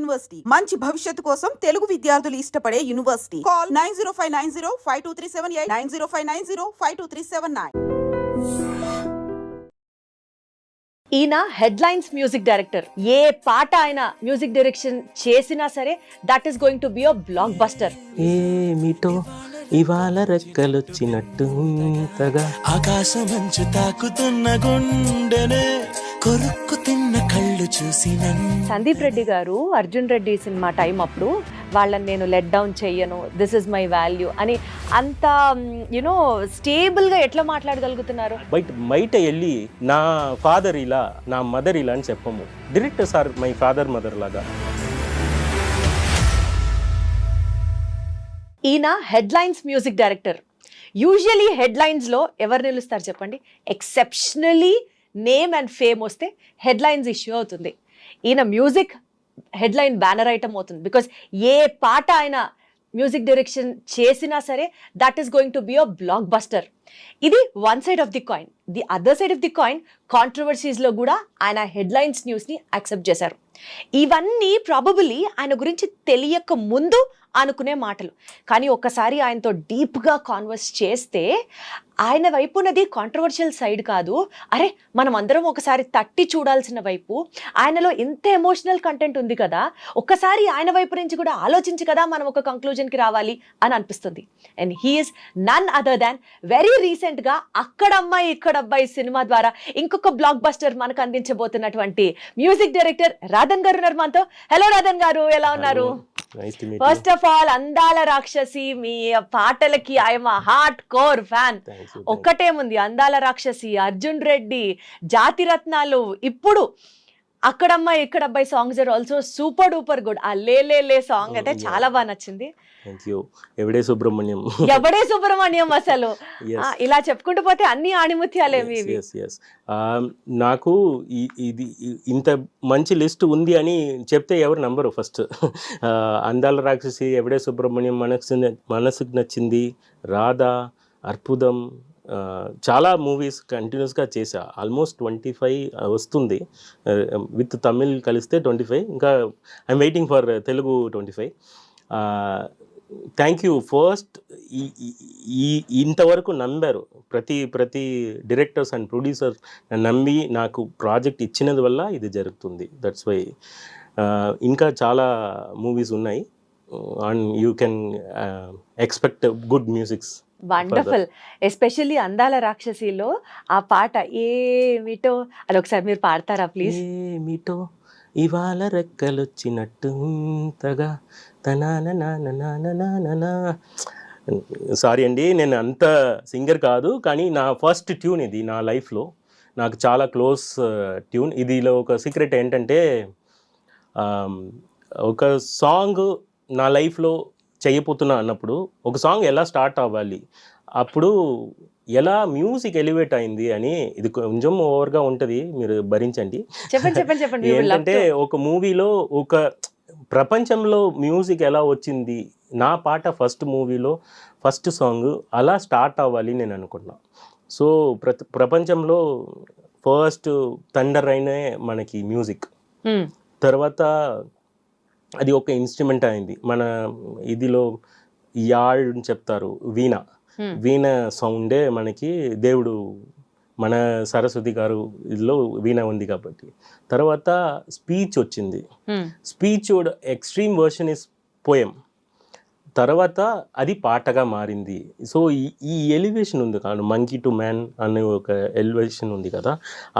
University మంచి భవిష్యత్తు కోసం తెలుగు విద్యార్థులు ఇష్టపడే యూనివర్సిటీ. కాల్ 9059052378 9059052379. ఈయన హెడ్లైన్స్ మ్యూజిక్ డైరెక్టర్. ఏ పాట ఆయన మ్యూజిక్ డైరెక్షన్ చేసినా సరే that is going to be a block buster. ఏమిటో ఇవాళ రెక్కలొచ్చినట్టు ఆకాశమంచు తాకుతున్న గుండెనే కొరుక్కు తిన్న కళ్ళు చూసి సందీప్ రెడ్డి గారు అర్జున్ రెడ్డి సినిమా టైం అప్పుడు వాళ్ళని నేను లెట్ డౌన్ చెయ్యను, దిస్ ఇస్ మై వాల్యూ అని అంత యునో స్టేబుల్గా ఎట్లా మాట్లాడగలుగుతున్నారు? బయట వెళ్ళి నా ఫాదర్ ఇలా నా మదర్ ఇలా అని చెప్పము. Direct sir my father mother లాగా. ఈయన హెడ్లైన్స్ మ్యూజిక్ డైరెక్టర్. యూజువలీ హెడ్లైన్స్లో ఎవరు నిలుస్తారు చెప్పండి? ఎక్సెప్షనలీ నేమ్ అండ్ ఫేమ్ వస్తే హెడ్లైన్స్ ఇష్యూ అవుతుంది. ఈయన మ్యూజిక్ హెడ్లైన్ బ్యానర్ ఐటమ్ అవుతుంది. బికాస్ ఏ పాట ఆయన మ్యూజిక్ డైరెక్షన్ చేసినా సరే that is going to be a blockbuster. ఇది one side of the coin. The other side of the coin కాంట్రవర్సీస్లో కూడా ఆయన హెడ్లైన్స్ న్యూస్ని యాక్సెప్ట్ చేశారు. ఇవన్నీ ప్రాబబుల్లీ ఆయన గురించి తెలియక ముందు అనుకునే మాటలు. కానీ ఒక్కసారి ఆయనతో డీప్గా కాన్వర్స్ చేస్తే ఆయన వైపు ఉన్నది కాంట్రవర్షియల్ సైడ్ కాదు, అరే మనం అందరం ఒకసారి తట్టి చూడాల్సిన వైపు. ఆయనలో ఇంత ఎమోషనల్ కంటెంట్ ఉంది కదా, ఒక్కసారి ఆయన వైపు నుంచి కూడా ఆలోచించి కదా మనం ఒక కంక్లూజన్కి రావాలి అని అనిపిస్తుంది. And he is none other than very రీసెంట్గా అక్కడమ్మాయి ఇక్కడబ్బాయి సినిమా ద్వారా ఇంకొక బ్లాక్ బస్టర్ మనకు అందించబోతున్నటువంటి మ్యూజిక్ డైరెక్టర్ రాధన్ గారు ఉన్నారు మనతో. హలో రాధన్ గారు, ఎలా ఉన్నారు? ఫస్ట్ ఆఫ్ ఆల్ అందాల రాక్షసి మీ పాటలకి ఐఎమ్ హార్డ్ కోర్ ఫ్యాన్. ఒక్కటేముంది, అందాల రాక్షసి, అర్జున్ రెడ్డి, జాతి రత్నాలు, ఇప్పుడు Akkadammayi Ikkadabbayi songs are also super duper good. ఆ లే సాంగ్ అయితే చాలా బాగా నచ్చింది. ఎవడే సుబ్రహ్మణ్యం అసలు ఇలా చెప్పుకుంటూ పోతే అన్ని ఆణిముత్యాలే. నాకు ఇది ఇంత మంచి లిస్ట్ ఉంది అని చెప్తే ఎవరు నంబరు? ఫస్ట్ అందాల రాక్షసి, ఎవడే సుబ్రహ్మణ్యం, మనసుకు నచ్చింది, రాధా, అర్బుదం, చాలా మూవీస్ కంటిన్యూస్గా చేశా. ఆల్మోస్ట్ 25 వస్తుంది. విత్ తమిళ్ కలిస్తే 25. ఇంకా I'm waiting for Telugu 25. Thank you. First ఇంతవరకు నమ్మారు ప్రతి డైరెక్టర్స్ అండ్ ప్రొడ్యూసర్స్ నమ్మి నాకు ప్రాజెక్ట్ ఇచ్చినందు వల్ల ఇది జరుగుతుంది. దట్స్ వై ఇంకా చాలా మూవీస్ ఉన్నాయి and you can expect good musics. Wonderful. Especially అందాల రాక్షసిలో ఆ పాట ఏమిటో అది ఒకసారి మీరు పాడతారా ప్లీజ్? ఏమిటో ఇవాళ రెక్కలొచ్చినట్టుగా తనానా. సారీ అండి, నేను అంత సింగర్ కాదు, కానీ నా ఫస్ట్ ట్యూన్ ఇది నా లైఫ్లో. నాకు చాలా క్లోజ్ ట్యూన్. ఇదిలో ఒక సీక్రెట్ ఏంటంటే, ఒక సాంగ్ నా లైఫ్లో చేయబోతున్నా అన్నప్పుడు ఒక సాంగ్ ఎలా స్టార్ట్ అవ్వాలి, అప్పుడు ఎలా మ్యూజిక్ ఎలివేట్ అయింది అని, ఇది కొంచెం ఓవర్గా ఉంటుంది, మీరు భరించండి. చెప్పండి. ఏంటంటే ఒక మూవీలో ఒక ప్రపంచంలో మ్యూజిక్ ఎలా వచ్చింది, నా పాట ఫస్ట్ మూవీలో ఫస్ట్ సాంగ్ అలా స్టార్ట్ అవ్వాలి నేను అనుకున్నా. సో ప్రపంచంలో ఫస్ట్ థండర్ అయినే మనకి మ్యూజిక్. తర్వాత అది ఒక ఇన్స్ట్రుమెంట్ అయింది. మన ఇదిలో యాడ్ చెప్తారు, వీణ సౌండే మనకి దేవుడు, మన సరస్వతి గారు ఇదిలో వీణ ఉంది కాబట్టి. తర్వాత స్పీచ్ వచ్చింది. Speech extreme version is poem. తర్వాత అది పాటగా మారింది. సో ఈ ఎలివేషన్ ఉంది కాదు, మంకీ టు మ్యాన్ అనే ఒక ఎలివేషన్ ఉంది కదా,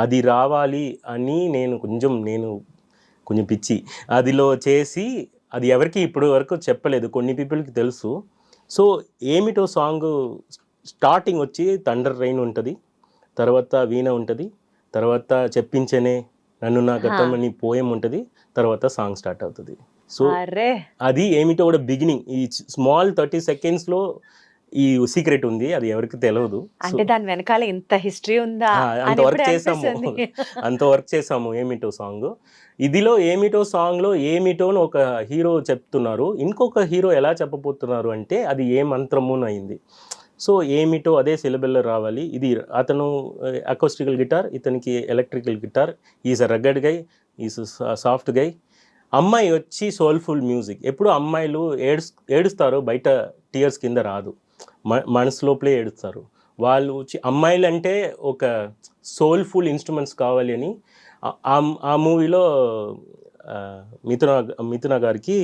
అది రావాలి అని నేను కొంచెం పిచ్చి అదిలో చేసి, అది ఎవరికి ఇప్పుడు వరకు చెప్పలేదు, కొన్ని పీపుల్కి తెలుసు. సో ఏమిటో సాంగ్ స్టార్టింగ్ వచ్చి థండర్ రైన్ ఉంటుంది, తర్వాత వీణ ఉంటుంది, తర్వాత చెప్పించనే నన్ను నా గతం అని పోయం ఉంటుంది, తర్వాత సాంగ్ స్టార్ట్ అవుతుంది. సో అది ఏమిటో కూడా బిగినింగ్. ఈ స్మాల్ 30 సెకండ్స్లో ఈ సీక్రెట్ ఉంది, అది ఎవరికి తెలియదు. అంటే దాని వెనకాల ఇంత హిస్టరీ ఉందా? అంత వర్క్ చేసాము ఏమిటో సాంగ్. ఇదిలో ఏమిటో సాంగ్లో ఏమిటో ఒక హీరో చెప్తున్నారు, ఇంకొక హీరో ఎలా చెప్పబోతున్నారు అంటే అది ఏ మంత్రమున అయింది. సో ఏమిటో అదే సిలబుల్లో రావాలి. ఇది అతను అకౌస్టికల్ గిటార్, ఇతనికి electrical guitar. Is a rugged guy, is soft guy. అమ్మాయి వచ్చి సోల్ఫుల్ మ్యూజిక్. ఎప్పుడు అమ్మాయిలు ఏడుస్తారు, బయట టీయర్స్ కింద రాదు, మనసు లోపలే ఏడుస్తారు. వాళ్ళు అమ్మాయిలు అంటే ఒక సోల్ఫుల్ ఇన్స్ట్రుమెంట్స్ కావాలి అని ఆ మూవీలో మిథున గారికి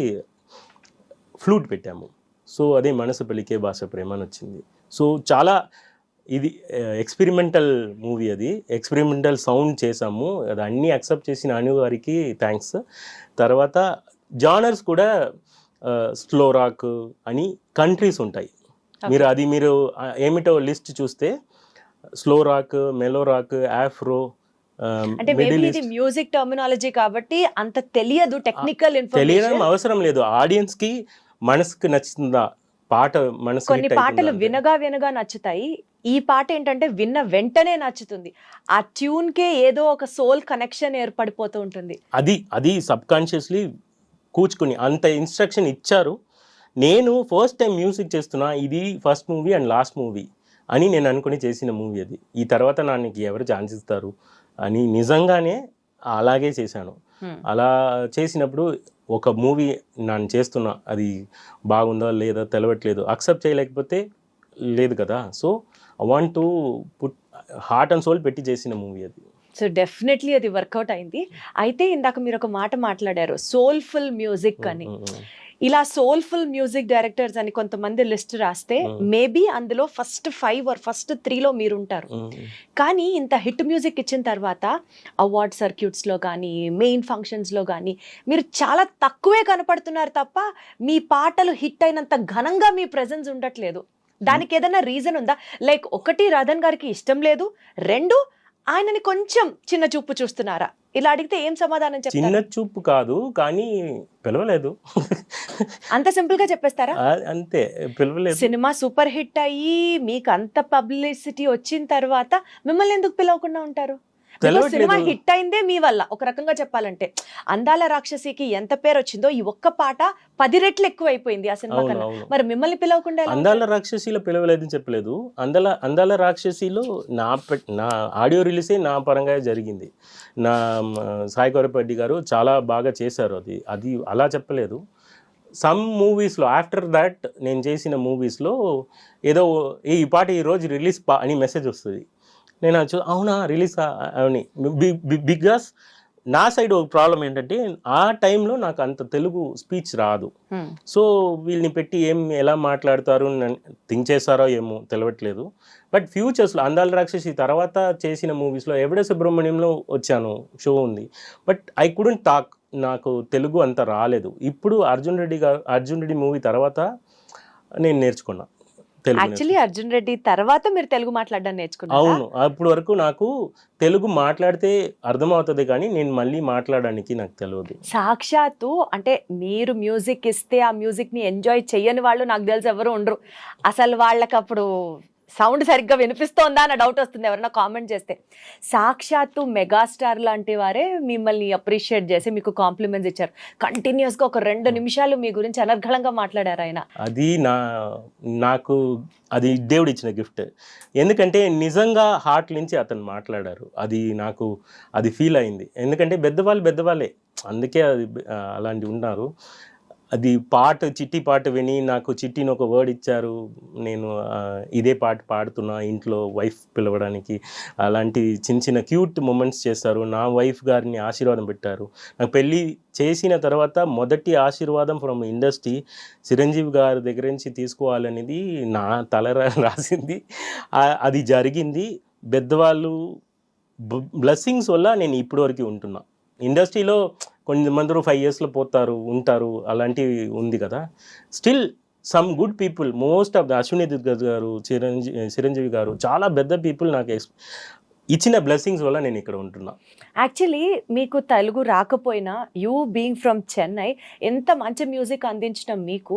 ఫ్లూట్ పెట్టాము. సో అదే మనసు పలికే భాష ప్రేమ అని వచ్చింది. సో చాలా ఇది ఎక్స్పెరిమెంటల్ మూవీ, అది ఎక్స్పెరిమెంటల్ సౌండ్ చేసాము. అది అన్నీ యాక్సెప్ట్ చేసిన అను గారికి థ్యాంక్స్. తర్వాత జానర్స్ కూడా స్లో రాక్ అని కంట్రీస్ ఉంటాయి. మీరు ఏమిటో లిస్ట్ చూస్తే slow rock, mellow rock, Afro, అంటే ఇది మ్యూజిక్ టర్మినాలజీ కాబట్టి అంత తెలియదు, టెక్నికల్ ఇన్ఫర్మేషన్ తెలియడం అవసరం లేదు. ఆడియన్స్ కి మనసుకి నచ్చుతుందా పాట, మనసు కొన్ని పాటలు వినగా నచ్చుతాయి. ఈ పాట ఏంటంటే విన్న వెంటనే నచ్చుతుంది. ఆ ట్యూన్ కే ఏదో ఒక సోల్ కనెక్షన్ ఏర్పడిపోతూ ఉంటుంది. అది సబ్ కాన్షియస్లీ కూర్చుకుని అంత ఇన్స్ట్రక్షన్ ఇచ్చారు. నేను ఫస్ట్ టైం మ్యూజిక్ చేస్తున్నా, ఇది first movie and last movie అని నేను అనుకుని చేసిన మూవీ అది. ఈ తర్వాత నాకు ఎవరు ఛాన్స్ ఇస్తారు అని నిజంగానే అలాగే చేశాను. అలా చేసినప్పుడు ఒక మూవీ నేను చేస్తున్నా, అది బాగుందా లేదా తెలవట్లేదు, అక్సెప్ట్ చేయలేకపోతే లేదు కదా. So I want to put heart and soul పెట్టి చేసిన మూవీ అది. సో డెఫినెట్లీ అది వర్కౌట్ అయింది. అయితే ఇందాక మీరు ఒక మాట మాట్లాడారు, సోల్ఫుల్ మ్యూజిక్ అని. ఇలా సోల్ఫుల్ మ్యూజిక్ డైరెక్టర్స్ అని కొంతమంది లిస్ట్ రాస్తే మేబీ అందులో ఫస్ట్ 5 or ఫస్ట్ 3లో మీరుంటారు. కానీ ఇంత హిట్ మ్యూజిక్ ఇచ్చిన తర్వాత అవార్డ్ సర్క్యూట్స్లో కానీ మెయిన్ ఫంక్షన్స్లో కానీ మీరు చాలా తక్కువే కనపడుతున్నారు తప్ప మీ పాటలు హిట్ అయినంత ఘనంగా మీ ప్రెజెన్స్ ఉండట్లేదు. దానికి ఏదైనా రీజన్ ఉందా? లైక్ 1 రాధన్ గారికి ఇష్టం లేదు, 2 ఆయనని కొంచెం చిన్న చూపు చూస్తున్నారా? ఇలా అడిగితే ఏం సమాధానం చెప్తారు? చిన్న చూపు కాదు, కానీ పిలవలేదు. అంత సింపుల్ గా చెప్పేస్తారా? అంతే, పిలవలేదు. సినిమా సూపర్ హిట్ అయ్యి మీకు అంత పబ్లిసిటీ వచ్చిన తర్వాత మిమ్మల్ని ఎందుకు పిలవకుండా ఉంటారు? సినిమా హిట్ అయిందే మీ వల్ల. ఒక రకంగా చెప్పాలంటే అందాల రాక్షసికి ఎంత పేరు వచ్చిందో ఈ ఒక్క పాట 10 రెట్లు ఎక్కువ అయిపోయింది ఆ సినిమా కన్నా. మరి మిమ్మల్ని పిలవకుండా అందాల రాక్షసిలో పిలవలేదని చెప్పలేదు. అందాల రాక్షసిలో నా ఆడియో రిలీజే నా పరంగా జరిగింది. నా సాయి కొరపరెడ్డి గారు చాలా బాగా చేశారు. అది అలా చెప్పలేదు. సమ్ మూవీస్లో ఆఫ్టర్ దాట్ నేను చేసిన మూవీస్లో ఏదో ఈ పాట ఈరోజు రిలీజ్ అని మెసేజ్ వస్తుంది. నేను అవునా రిలీజ్ అని. బికాస్ నా సైడ్ ఒక ప్రాబ్లం ఏంటంటే ఆ టైంలో నాకు అంత తెలుగు స్పీచ్ రాదు. సో వీళ్ళని పెట్టి ఎలా మాట్లాడతారు థింక్ చేస్తారో ఏమో తెలియట్లేదు. బట్ ఫ్యూచర్స్లో అందాల రాక్షసి తర్వాత చేసిన మూవీస్లో ఎవడే సుబ్రహ్మణ్యంలో వచ్చాను, షో ఉంది. బట్ ఐ కుడెంట్ టాక్, నాకు తెలుగు అంత రాలేదు. ఇప్పుడు అర్జున్ రెడ్డి మూవీ తర్వాత నేను నేర్చుకున్నా. యాక్చువల్లీ అర్జున్ రెడ్డి తర్వాత మీరు తెలుగు మాట్లాడడం నేర్చుకున్నారు? అవును, అప్పటి వరకు నాకు తెలుగు మాట్లాడితే అర్థమవుతుంది, కానీ నేను మళ్ళీ మాట్లాడడానికి నాకు తెలియదు. సాక్షాత్తు అంటే మీరు మ్యూజిక్ ఇస్తే ఆ మ్యూజిక్ ని ఎంజాయ్ చెయ్యని వాళ్ళు నాకు తెలిసి ఎవరు ఉండరు. అసలు వాళ్ళకి అప్పుడు సౌండ్ సరిగ్గా వినిపిస్తోందా అన్న డౌట్ వస్తుంది ఎవరైనా కామెంట్ చేస్తే. సాక్షాత్తు మెగాస్టార్ లాంటి వారే మిమ్మల్ని అప్రిషియేట్ చేసి మీకు కాంప్లిమెంట్స్ ఇచ్చారు. కంటిన్యూస్గా ఒక 2 నిమిషాలు మీ గురించి అనర్గళంగా మాట్లాడారు ఆయన. అది నాకు అది దేవుడు ఇచ్చిన గిఫ్ట్. ఎందుకంటే నిజంగా హార్ట్ నుంచి అతను మాట్లాడారు. అది ఫీల్ అయింది. ఎందుకంటే పెద్దవాళ్ళే, అందుకే అది అలాంటివి ఉన్నారు. అది చిట్టి పాట విని నాకు చిట్టిని ఒక వర్డ్ ఇచ్చారు. నేను ఇదే పాట పాడుతున్నా ఇంట్లో వైఫ్ పిలవడానికి. అలాంటి చిన్న క్యూట్ మూమెంట్స్ చేస్తారు. నా వైఫ్ గారిని ఆశీర్వాదం పెట్టారు. నాకు పెళ్ళి చేసిన తర్వాత మొదటి ఆశీర్వాదం ఫ్రమ్ ఇండస్ట్రీ చిరంజీవి గారి దగ్గర నుంచి తీసుకోవాలనేది నా తల రాసింది. అది జరిగింది. పెద్దవాళ్ళు బ్లెస్సింగ్స్ వల్ల నేను ఇప్పటి వరకు ఉంటున్నా. ఇండస్ట్రీలో కొంతమంది 5 yearsలో ఉంటారు, అలాంటివి ఉంది కదా. Still some good people, most of the Ashwini Durga గారు, చిరంజీవి గారు, చాలా పెద్ద పీపుల్ నాకు ఇచ్చిన బ్లెస్సింగ్స్ వల్ల నేను ఇక్కడ ఉంటున్నా. యాక్చువల్లీ మీకు తెలుగు రాకపోయినా యూ బీయింగ్ ఫ్రమ్ చెన్నై ఎంత మంచి మ్యూజిక్ అందించిన మీకు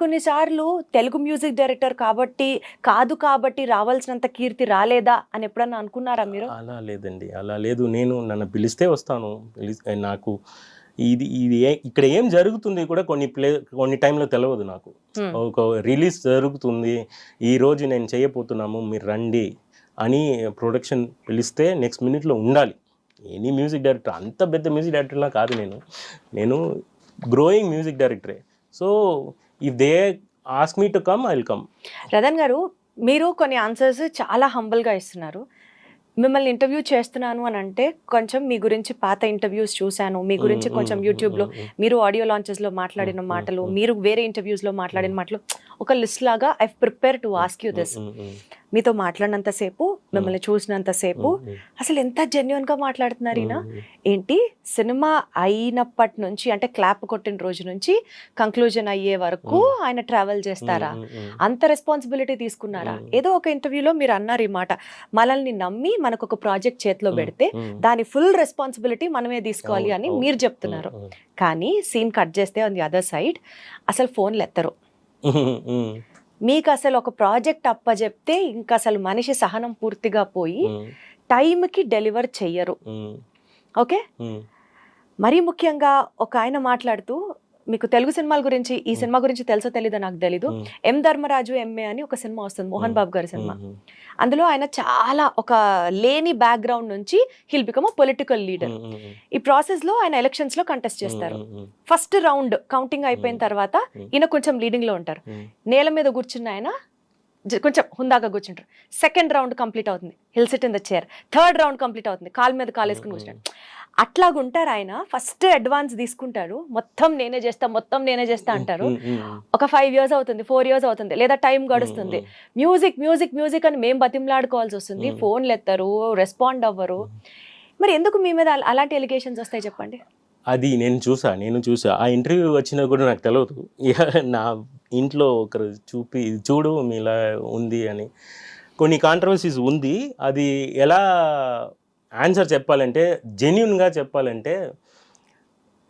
కొన్నిసార్లు తెలుగు మ్యూజిక్ డైరెక్టర్ కాబట్టి రావాల్సినంత కీర్తి రాలేదా అని ఎప్పుడన్నా అనుకున్నారా మీరు? అలా లేదండి, అలా లేదు. నన్ను పిలిస్తే వస్తాను. నాకు ఇది ఇక్కడ ఏం జరుగుతుంది కూడా కొన్ని టైంలో తెలియదు నాకు. ఒక రిలీజ్ జరుగుతుంది, ఈరోజు నేను చేయబోతున్నాము, మీరు రండి అని ప్రొడక్షన్ పిలిస్తే నెక్స్ట్ మినిట్లో ఉండాలి. ఎనీ మ్యూజిక్ డైరెక్టర్, అంత పెద్ద మ్యూజిక్ డైరెక్టర్లా కాదు నేను గ్రోయింగ్ మ్యూజిక్ డైరెక్టరే. So if they ask me to come I will come. Rathan garu, మీరు కొన్ని ఆన్సర్స్ చాలా హంబల్గా ఇస్తున్నారు. మిమ్మల్ని ఇంటర్వ్యూ చేస్తున్నాను అని అంటే కొంచెం మీ గురించి పాత ఇంటర్వ్యూస్ చూశాను, మీ గురించి కొంచెం యూట్యూబ్లో మీరు ఆడియో లాంచెస్లో మాట్లాడిన మాటలు, మీరు వేరే ఇంటర్వ్యూస్లో మాట్లాడిన మాటలు ఒక లిస్ట్ లాగా I prepare to ask you this. మీతో మాట్లాడినంతసేపు, మిమ్మల్ని చూసినంతసేపు అసలు ఎంత జెన్యున్గా మాట్లాడుతున్నారు ఈయన. ఏంటి సినిమా అయినప్పటి నుంచి, అంటే క్లాప్ కొట్టిన రోజు నుంచి కంక్లూజన్ అయ్యే వరకు ఆయన ట్రావెల్ చేస్తారా? అంత రెస్పాన్సిబిలిటీ తీసుకున్నారా? ఏదో ఒక ఇంటర్వ్యూలో మీరు అన్నారు ఈ మాట, మనల్ని నమ్మి మనకు ఒక ప్రాజెక్ట్ చేతిలో పెడితే దాని ఫుల్ రెస్పాన్సిబిలిటీ మనమే తీసుకోవాలి అని మీరు చెప్తున్నారు. కానీ సీన్ కట్ చేస్తే ఆన్ ది అదర్ సైడ్ అసలు ఫోన్లు ఎత్తరు. మీకు అసలు ఒక ప్రాజెక్ట్ అప్పచెప్తే ఇంకా అసలు మనిషి సహనం పూర్తిగా పోయి టైంకి డెలివర్ చెయ్యరు. ఓకే, మరీ ముఖ్యంగా ఒక ఆయన మాట్లాడుతూ, మీకు తెలుగు సినిమాల గురించి, ఈ సినిమా గురించి తెలుసో తెలీదో నాకు తెలీదు, ఎం ధర్మరాజు ఎంఏ అని ఒక సినిమా వస్తుంది, మోహన్ బాబు గారి సినిమా. అందులో ఆయన చాలా ఒక లేని బ్యాక్గ్రౌండ్ నుంచి hill become a political leader. ఈ ప్రాసెస్ లో ఆయన ఎలక్షన్స్ లో కంటెస్ట్ చేస్తారు. ఫస్ట్ రౌండ్ కౌంటింగ్ అయిపోయిన తర్వాత ఈయన కొంచెం లీడింగ్ లో ఉంటారు. నేల మీద కూర్చున్న ఆయన కొంచెం హుందాగా కూర్చుంటారు. సెకండ్ రౌండ్ కంప్లీట్ అవుతుంది, hill SIT in the chair. Third round complete అవుతుంది, కాలు మీద కాలు వేసుకుని కూర్చుంటాడు. అట్లాగుంటారు ఆయన. ఫస్ట్ అడ్వాన్స్ తీసుకుంటారు, మొత్తం నేనే చేస్తా అంటారు. ఒక 5 years అవుతుంది, 4 years అవుతుంది, లేదా టైం గడుస్తుంది. మ్యూజిక్ అని మేము బతిమలాడుకోవాల్సి వస్తుంది. ఫోన్లు ఎత్తరు, రెస్పాండ్ అవ్వరు. మరి ఎందుకు మీ మీద అలాంటి ఎలిగేషన్స్ వస్తాయి చెప్పండి? అది నేను చూసా ఆ ఇంటర్వ్యూ వచ్చినా కూడా నాకు తెలియదు. నా ఇంట్లో ఒకరు చూడు మీలా ఉంది అని. కొన్ని కాంట్రవర్సీస్ ఉంది. అది ఎలా ఆన్సర్ చెప్పాలంటే, జెన్యున్గా చెప్పాలంటే,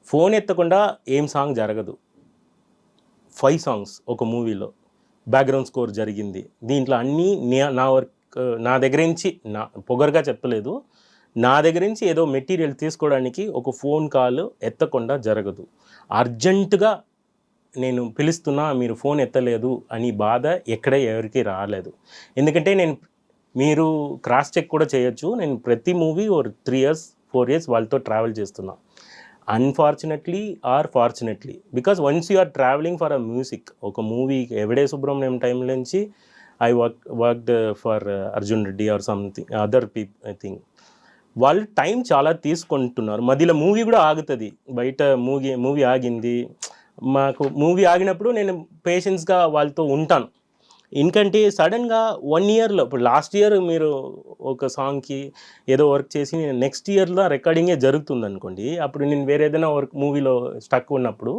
ఫోన్ ఎత్తకుండా ఏం సాంగ్ జరగదు. 5 songs ఒక మూవీలో బ్యాక్గ్రౌండ్ స్కోర్ జరిగింది. దీంట్లో అన్నీ నా వర్క్, నా దగ్గర నుంచి, నా పొగరుగా చెప్పలేదు, నా దగ్గర నుంచి ఏదో మెటీరియల్ తీసుకోవడానికి ఒక ఫోన్ కాల్ ఎత్తకుండా జరగదు. అర్జెంటుగా నేను పిలుస్తున్నా, మీరు ఫోన్ ఎత్తలేదు అని బాధ ఎక్కడ ఎవరికి రాలేదు. ఎందుకంటే మీరు క్రాస్ చెక్ కూడా చేయొచ్చు. నేను ప్రతి మూవీ 3 years 4 years వాళ్ళతో ట్రావెల్ చేస్తున్నా. Unfortunately or fortunately, because once you are travelling for a music, ఒక మూవీ ఎవడే సుబ్రహ్మణ్యం టైం నుంచి I worked for Arjun Reddy or something other people. I think వాళ్ళు టైం చాలా తీసుకుంటున్నారు. మధ్యలో మూవీ కూడా ఆగుతుంది. బయట మూవీ ఆగింది, మాకు మూవీ ఆగినప్పుడు నేను పేషెన్స్గా వాళ్ళతో ఉంటాను. ఎందుకంటే సడన్గా 1 yearలో, ఇప్పుడు లాస్ట్ ఇయర్ మీరు ఒక సాంగ్కి ఏదో వర్క్ చేసి నెక్స్ట్ ఇయర్లో రికార్డింగే జరుగుతుంది అనుకోండి, అప్పుడు నేను వేరే ఏదైనా వర్క్ మూవీలో స్టక్ ఉన్నప్పుడు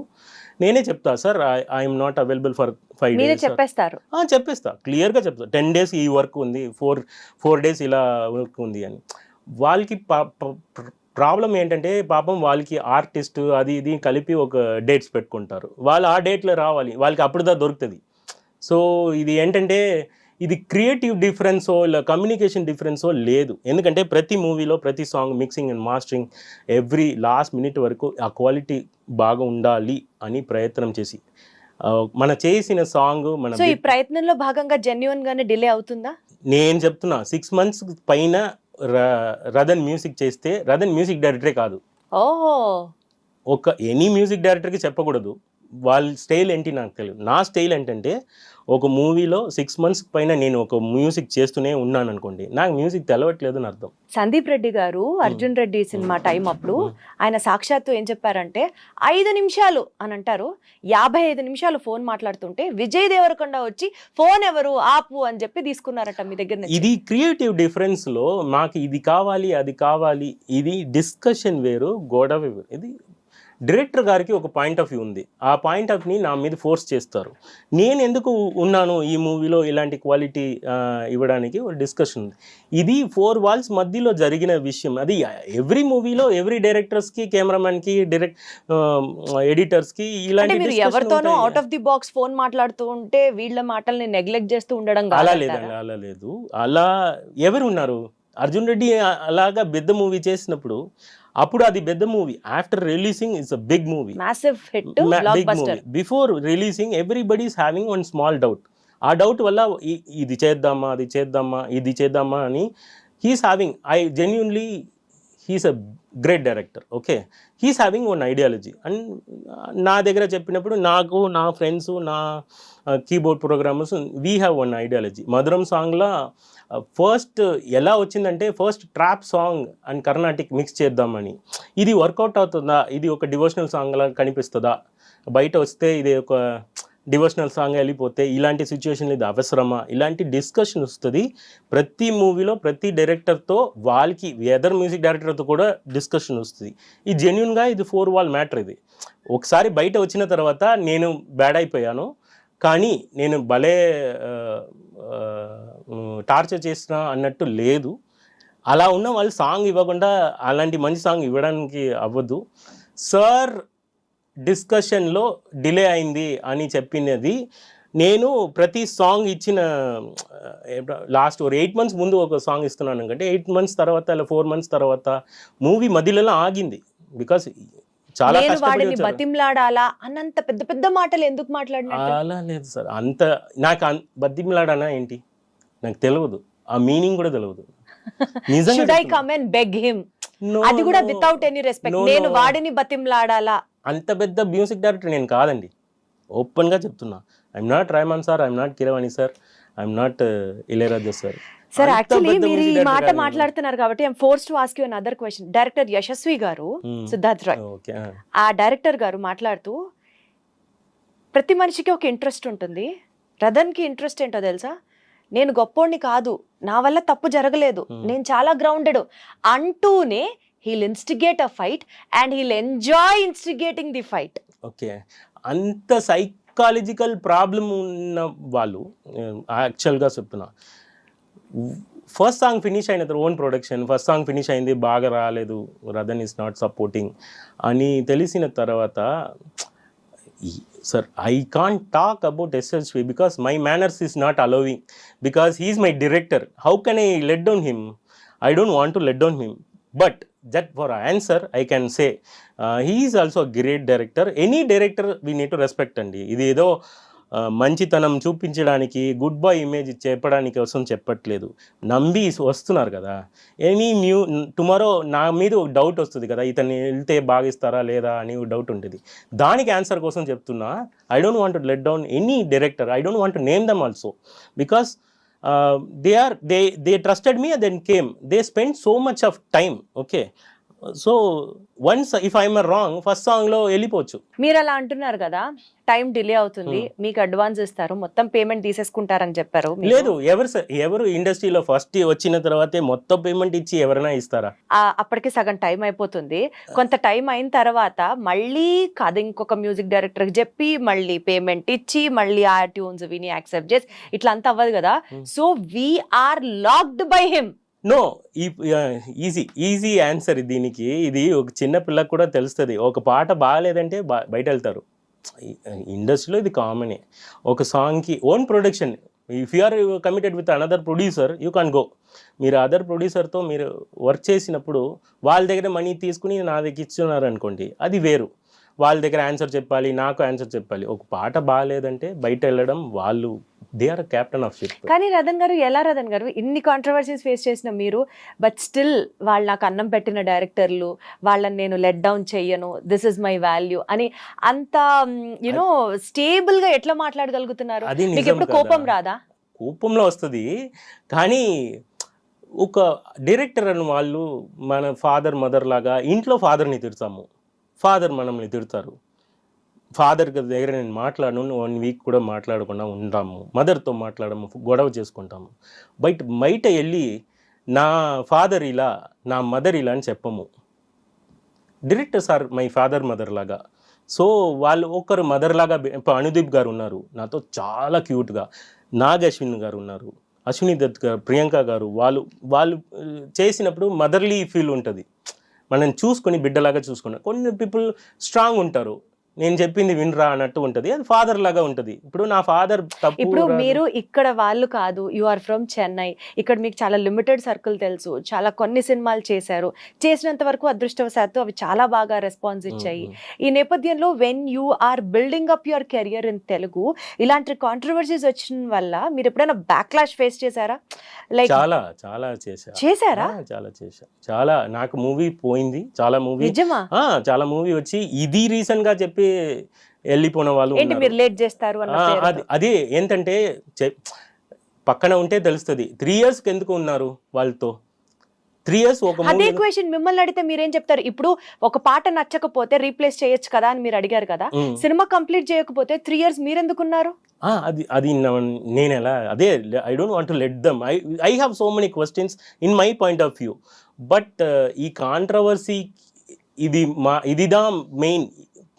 నేనే చెప్తా, sir I'm not available for 5 days. చెప్పేస్తా, క్లియర్గా చెప్తా. 10 days ఈ వర్క్ ఉంది, 4 days ఇలా వర్క్ ఉంది అని. వాళ్ళకి ప్రాబ్లం ఏంటంటే, పాపం వాళ్ళకి ఆర్టిస్ట్ అది ఇది కలిపి ఒక డేట్స్ పెట్టుకుంటారు. వాళ్ళు ఆ డేట్లో రావాలి, వాళ్ళకి అప్పుడుదా దొరుకుతుంది. సో ఇది ఏంటంటే, ఇది క్రియేటివ్ డిఫరెన్సో ఇలా కమ్యూనికేషన్ డిఫరెన్సో లేదు. ఎందుకంటే ప్రతి మూవీలో ప్రతి song mixing and mastering every last minute వరకు ఆ క్వాలిటీ బాగా ఉండాలి అని ప్రయత్నం చేసి మన చేసిన సాంగ్ మన ఈ ప్రయత్నంలో భాగంగా జెన్యున్ గానే డిలే అవుతుందా? నేను చెప్తున్నా, 6 months పైన రదన్ మ్యూజిక్ చేస్తే, రదన్ మ్యూజిక్ డైరెక్టరే కాదు, ఓహో, ఒక ఎనీ మ్యూజిక్ డైరెక్టర్కి చెప్పకూడదు వాళ్ళ స్టైల్ ఏంటి నాకు తెలియదు. నా స్టైల్ ఏంటంటే, ఒక మూవీలో 6 months పైన నేను ఒక మ్యూజిక్ చేస్తూనే ఉన్నాను అనుకోండి, నాకు మ్యూజిక్ తెలవట్లేదు అని అర్థం. సందీప్ రెడ్డి గారు అర్జున్ రెడ్డి సినిమా టైం అప్పుడు ఆయన సాక్షాత్తు ఏం చెప్పారంటే, 5 నిమిషాలు అని అంటారు, 55 నిమిషాలు ఫోన్ మాట్లాడుతుంటే విజయ్ దేవరకొండ వచ్చి ఫోన్ ఎవరు ఆపు అని చెప్పి తీసుకున్నారట మీ దగ్గర. ఇది క్రియేటివ్ డిఫరెన్స్లో మాకు ఇది కావాలి అది కావాలి, ఇది డిస్కషన్ వేరు, గొడవ వేరు. ఇది డైరెక్టర్ గారికి ఒక పాయింట్ ఆఫ్ వ్యూ ఉంది, ఆ పాయింట్ ఆఫ్ ని నా మీద ఫోర్స్ చేస్తారు. నేను ఎందుకు ఉన్నాను ఈ మూవీలో ఇలాంటి క్వాలిటీ ఇవ్వడానికి ఒక డిస్కషన్ ఉంది. ఇది 4 walls మధ్యలో జరిగిన విషయం. అది ఎవ్రీ మూవీలో ఎవ్రీ డైరెక్టర్స్కి, కెమెరామెన్కి, ఎడిటర్స్కి ఇలాంటి ఎవరితోనో out of the box phone మాట్లాడుతూ ఉంటే వీళ్ళ మాటల్ని నెగ్లెక్ట్ చేస్తూ ఉండడం అలా లేదండి, అలా లేదు. అలా ఎవరు ఉన్నారు? అర్జున్ రెడ్డి అలాగా పెద్ద మూవీ చేసినప్పుడు, అప్పుడు అది పెద్ద movie. After releasing it's a big movie, massive hit, blockbuster. Before releasing everybody is having one small doubt. ఆ డౌట్ వల్ల ఇది చేద్దామా, అది చేద్దామా, ఇది చేద్దామా అని he's having. I genuinely he's a great director. Okay, he's having one ideology. And నా దగ్గర చెప్పినప్పుడు నాకు నా ఫ్రెండ్స్, నా keyboard programmers, we have one ideology. Madhuram సాంగ్లో ఫస్ట్ ఎలా వచ్చిందంటే, first trap song and Carnatic mix చేద్దామని. ఇది వర్కౌట్ అవుతుందా, ఇది ఒక డివోషనల్ సాంగ్లా కనిపిస్తుందా, బయట వస్తే ఇది ఒక డివోషనల్ సాంగ్ వెళ్ళిపోతే ఇలాంటి సిచ్యువేషన్లో ఇది అవసరమా, ఇలాంటి డిస్కషన్ వస్తుంది ప్రతి మూవీలో. ప్రతి డైరెక్టర్తో వాళ్ళకి అదర్ మ్యూజిక్ డైరెక్టర్తో కూడా డిస్కషన్ వస్తుంది. ఇది జెన్యున్గా ఇది 4 wall మ్యాటర్. ఇది ఒకసారి బయట వచ్చిన తర్వాత నేను బ్యాడ్ అయిపోయాను, కానీ నేను భలే టార్చర్ చేసిన అన్నట్టు లేదు. అలా ఉన్న వాళ్ళు సాంగ్ ఇవ్వకుండా అలాంటి మంచి సాంగ్ ఇవ్వడానికి అవ్వదు. సార్ డిస్కషన్లో డిలే అయింది అని చెప్పినది నేను ప్రతి సాంగ్ ఇచ్చిన లాస్ట్ 8 months ముందు ఒక సాంగ్ ఇస్తున్నాను అంటే 8 months తర్వాత అలా 4 months తర్వాత మూవీ మధ్యలో ఆగింది. బికాస్ చాలా వాడిని బతిమ్లాడాలా అన్నంత పెద్ద పెద్ద మాటలు ఎందుకు మాట్లాడినట్టు? అలా లేదు సార్, అంత నాకు బతిమ్లాడానా ఏంటి నాకు తెలియదు, ఆ మీనింగ్ కూడా తెలియదు. Should I come and beg him? అది కూడా వితౌట్ ఎనీ రెస్పెక్ట్. నేను వాడిని బతిమ్లాడాలా? అంత పెద్ద మ్యూజిక్ డైరెక్టర్ నేను కాదండి, ఓపెన్గా చెప్తున్నా. I'm not Rahman sir, I'm not Keeravani sir, I'm not Ilaiyaraaja sir. Sir actually మీరు ఈ మాట మాట్లాడుతున్నారు కాబట్టి I'm forced to ask you another question. Director Yashasvi garu, Siddharth Roy, ఆ డైరెక్టర్ గారు మాట్లాడుతూ, ప్రతి మనిషికి ఒక ఇంట్రెస్ట్ ఉంటుంది. రదన్కి ఇంట్రెస్ట్ ఏంటో తెలుసా? నేను గొప్పోడిని కాదు, నా వల్ల తప్పు జరగలేదు, నేను చాలా గ్రౌండెడ్ అంటూనే he'll instigate a fight and he'll enjoy instigating the fight. Okay, అంత సైకాలజికల్ ప్రాబ్లం ఉన్న వాళ్ళు యాక్చువల్గా చెప్తున్నా, ఫస్ట్ సాంగ్ ఫినిష్ అయిన తర్వాత own production, first song finish అయింది, బాగా రాలేదు, రదన్ ఈస్ నాట్ సపోర్టింగ్ అని తెలిసిన తర్వాత, sir, I can't talk about SSV because my manners is not allowing, because he is my director. How can I let down him? I don't want to let down him. But that for answer I can say he is also a great director. Any director we need to respect అండి. ఇది ఏదో మంచితనం చూపించడానికి, good boy image చెప్పడానికి కోసం చెప్పట్లేదు. నమ్మి వస్తున్నారు కదా. ఎనీ టుమారో నా మీద డౌట్ వస్తుంది కదా, ఇతన్ని వెళ్తే బాగిస్తారా లేదా అని డౌట్ ఉంటుంది. దానికి ఆన్సర్ కోసం చెప్తున్నా. I don't want to let down any director. I don't want to name them also, because they trusted me and then came. They spent so much of time. Okay, so once if I'm wrong first సాంగ్లో వెళ్ళిపోవచ్చు. మీరు అలా అంటున్నారు కదా, time delay అవుతుంది, మీకు advance ఇస్తారు, మొత్తం పేమెంట్ తీసేసుకుంటారని చెప్పారు. లేదు, ఎవరు ఇండస్ట్రీలో ఫస్ట్ వచ్చిన తర్వాతే మొత్తం పేమెంట్ ఇచ్చి ఎవరైనా ఇస్తారా? అప్పటికి సగం టైం అయిపోతుంది. కొంత టైం అయిన తర్వాత మళ్ళీ కథ ఇంకొక మ్యూజిక్ డైరెక్టర్కి చెప్పి మళ్ళీ పేమెంట్ ఇచ్చి మళ్ళీ ఆ ట్యూన్స్ విని యాక్సెప్ట్ చేసి ఇట్లా అంతా అవ్వదు కదా. So we're locked by him. No, easy answer దీనికి. ఇది ఒక చిన్న పిల్లకి కూడా తెలుస్తుంది. ఒక పాట బాగాలేదంటే బయట వెళ్తారు. ఇండస్ట్రీలో ఇది కామనే. ఒక సాంగ్కి own production, if you are committed with another producer you can go. మీరు అదర్ ప్రొడ్యూసర్తో మీరు వర్క్ చేసినప్పుడు వాళ్ళ దగ్గర మనీ తీసుకుని నా దగ్గర ఇస్తున్నారు అనుకోండి, అది వేరు. వాళ్ళ దగ్గర ఆన్సర్ చెప్పాలి, నాకు ఆన్సర్ చెప్పాలి. ఒక పాట బాగాలేదంటే బయట వెళ్ళడం, వాళ్ళు they are captain of ship. కానీ రదన్ గారు ఇన్ని కాంట్రవర్సీస్ ఫేస్ చేసిన మీరు, బట్ స్టిల్ వాళ్ళు నాకు అన్నం పెట్టిన డైరెక్టర్లు, వాళ్ళని నేను లెట్ డౌన్ చెయ్యను, దిస్ ఇస్ మై వాల్యూ అని అంత యునో స్టేబుల్ గా ఎట్లా మాట్లాడగలుగుతున్నారు? మీకు ఎప్పుడు కోపం రాదా? కోపంలో వస్తుంది, కానీ ఒక డైరెక్టర్ అని వాళ్ళు మన ఫాదర్ మదర్ లాగా, ఇంట్లో ఫాదర్ని తిడతాము, ఫాదర్ మనల్ని తిడతారు. ఫాదర్ దగ్గర నేను మాట్లాడను, 1 week కూడా మాట్లాడకుండా ఉంటాము, మదర్తో మాట్లాడము, గొడవ చేసుకుంటాము. బయట వెళ్ళి నా ఫాదర్ ఇలా, నా మదర్ ఇలా అని చెప్పము. Directors are my father mother లాగా. సో వాళ్ళు ఒకరు మదర్ లాగా. ఇప్పుడు అనుదీప్ గారు ఉన్నారు నాతో చాలా క్యూట్గా, నాగ్ అశ్విన్ గారు ఉన్నారు, అశ్విని దత్ గారు, ప్రియాంక గారు, వాళ్ళు చేసినప్పుడు మదర్లీ ఫీల్ ఉంటుంది. మనం చూసుకొని బిడ్డలాగా చూసుకున్నాం. కొన్ని పీపుల్ స్ట్రాంగ్ ఉంటారు, నేను చెప్పింది వినరా అన్నట్టు ఉంటుంది. అది ఫాదర్ లాగా ఉంటుంది. ఇప్పుడు నా ఫాదర్ తప్పు ఇప్పుడు మీరు ఇక్కడ వాళ్ళు కాదు, యు ఆర్ ఫ్రమ్ చెన్నై, ఇక్కడ మీకు చాలా లిమిటెడ్ సర్కిల్ తెలుసు, చాలా కొన్ని సినిమాలు చేశారు, చేసినంత వరకు అదృష్టవశాత్తు అవి చాలా బాగా రెస్పాన్స్ ఇచ్చాయి. ఈ నేపథ్యంలో when you are building up your career in Telugu, ఇలాంటి కాంట్రవర్సీస్ వచ్చిన వల్ల మీరు ఎప్పుడైనా బ్యాక్లాష్ ఫేస్ చేశారా? లైక్ చాలా చేశారా? చాలా చేశా. చాలా నాకు మూవీ పోయింది, చాలా మూవీ నిజమా? చాలా మూవీ వచ్చి ఇది రీసెంట్ గా చెప్పి వెళ్ళిపోయిన వాళ్ళు ఏంటి మీరు లేట్ చేస్తారు అన్న పేరుతో? అదే ఏంటంటే పక్కన ఉంటే తెలుస్తుంది. 3 years ఎందుకు ఉన్నారు వాళ్ళతో? 3 years ఒక అదే క్వశ్చన్ మిమ్మల్ని అడిగితే మీరేం చెప్తారు? ఇప్పుడు ఒక పాట నచ్చకపోతే రీప్లేస్ చేయొచ్చు కదా అని మీరు అడిగారు కదా, సినిమా కంప్లీట్ చేయకపోతే 3 years మీరెందుకున్నారు? అది నేను ఎలా అదే I don't want to let them. I have so many questions in my point of view. But ఈ కాంట్రవర్సీ ఇదిదా మెయిన్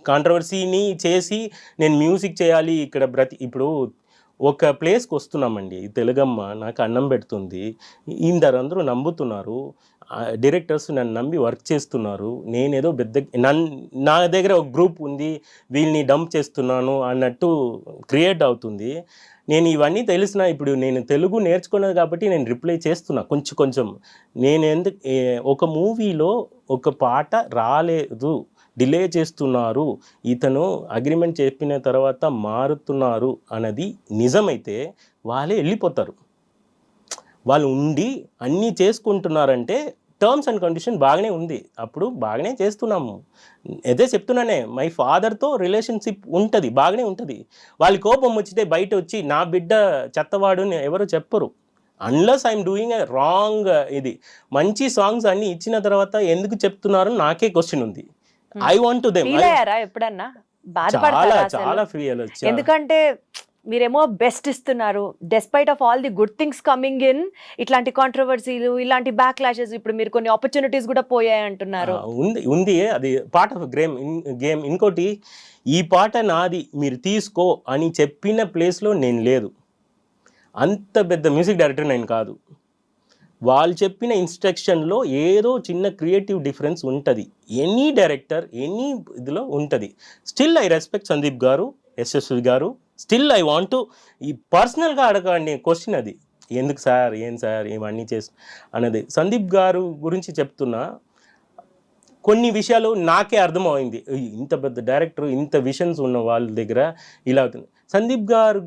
కాంట్రవర్సీని చేసి నేను మ్యూజిక్ చేయాలి ఇక్కడ ఇప్పుడు ఒక ప్లేస్కి వస్తున్నామండి, తెలుగమ్మ నాకు అన్నం పెడుతుంది, అందరూ నమ్ముతున్నారు, డైరెక్టర్స్ నన్ను నమ్మి వర్క్ చేస్తున్నారు, నేనేదో నా దగ్గర ఒక గ్రూప్ ఉంది, వీళ్ళని డంప్ చేస్తున్నాను అన్నట్టు క్రియేట్ అవుతుంది. నేను ఇవన్నీ తెలిసిన ఇప్పుడు నేను తెలుగు నేర్చుకున్నది కాబట్టి నేను రిప్లై చేస్తున్నా కొంచెం. నేను ఒక మూవీలో ఒక పాట రాలేదు, డిలే చేస్తున్నారు, ఇతను అగ్రిమెంట్ చెప్పిన తర్వాత మారుతున్నారు అన్నది నిజమైతే వాళ్ళే వెళ్ళిపోతారు. వాళ్ళు ఉండి అన్నీ చేసుకుంటున్నారంటే టర్మ్స్ అండ్ కండిషన్ బాగానే ఉంది, అప్పుడు బాగానే చేస్తున్నాము. అదే చెప్తున్నానే, మై ఫాదర్తో రిలేషన్షిప్ ఉంటుంది, బాగానే ఉంటుంది. వాళ్ళ కోపం వచ్చితే బయట వచ్చి నా బిడ్డ చెత్తవాడు ఎవరు చెప్పరు. Unless I'm doing a wrong ఇది. మంచి సాంగ్స్ అన్ని ఇచ్చిన తర్వాత ఎందుకు చెప్తున్నారు నాకే క్వశ్చన్ ఉంది. I want to them. ఎప్పుడన్నా చాలా ఫీల్ అయ్యొచ్చు. ఎందుకంటే మీరేమో బెస్ట్ ఇస్తున్నారు, despite of all the good things coming in, ఇట్లాంటి కాంట్రవర్సీలు, ఇలాంటి బ్యాక్ క్లాషెస్, ఇప్పుడు మీరు కొన్ని ఆపర్చునిటీస్ కూడా పోయాయి అంటున్నారు. ఉంది అది పార్ట్ ఆఫ్ గేమ్. ఇంకోటి, ఈ పాట నాది మీరు తీసుకో అని చెప్పిన ప్లేస్లో నేను లేదు. అంత పెద్ద మ్యూజిక్ డైరెక్టర్ నేను కాదు. వాళ్ళు చెప్పిన ఇన్స్ట్రక్షన్లో ఏదో చిన్న క్రియేటివ్ డిఫరెన్స్ ఉంటుంది. ఎనీ డైరెక్టర్ ఎనీ ఇదిలో ఉంటుంది. స్టిల్ ఐ రెస్పెక్ట్ సందీప్ గారు, యశస్వి గారు. స్టిల్ ఐ వాంట్ టు ఈ పర్సనల్గా అడగండి క్వశ్చన్ అది, ఎందుకు సార్, ఏం సార్ ఇవన్నీ అన్నది. సందీప్ గారు గురించి చెప్తున్నా, కొన్ని విషయాలు నాకే అర్థమైంది. ఇంత పెద్ద డైరెక్టర్, ఇంత విషన్స్ ఉన్న వాళ్ళ దగ్గర ఇలా అవుతుంది. సందీప్ గారు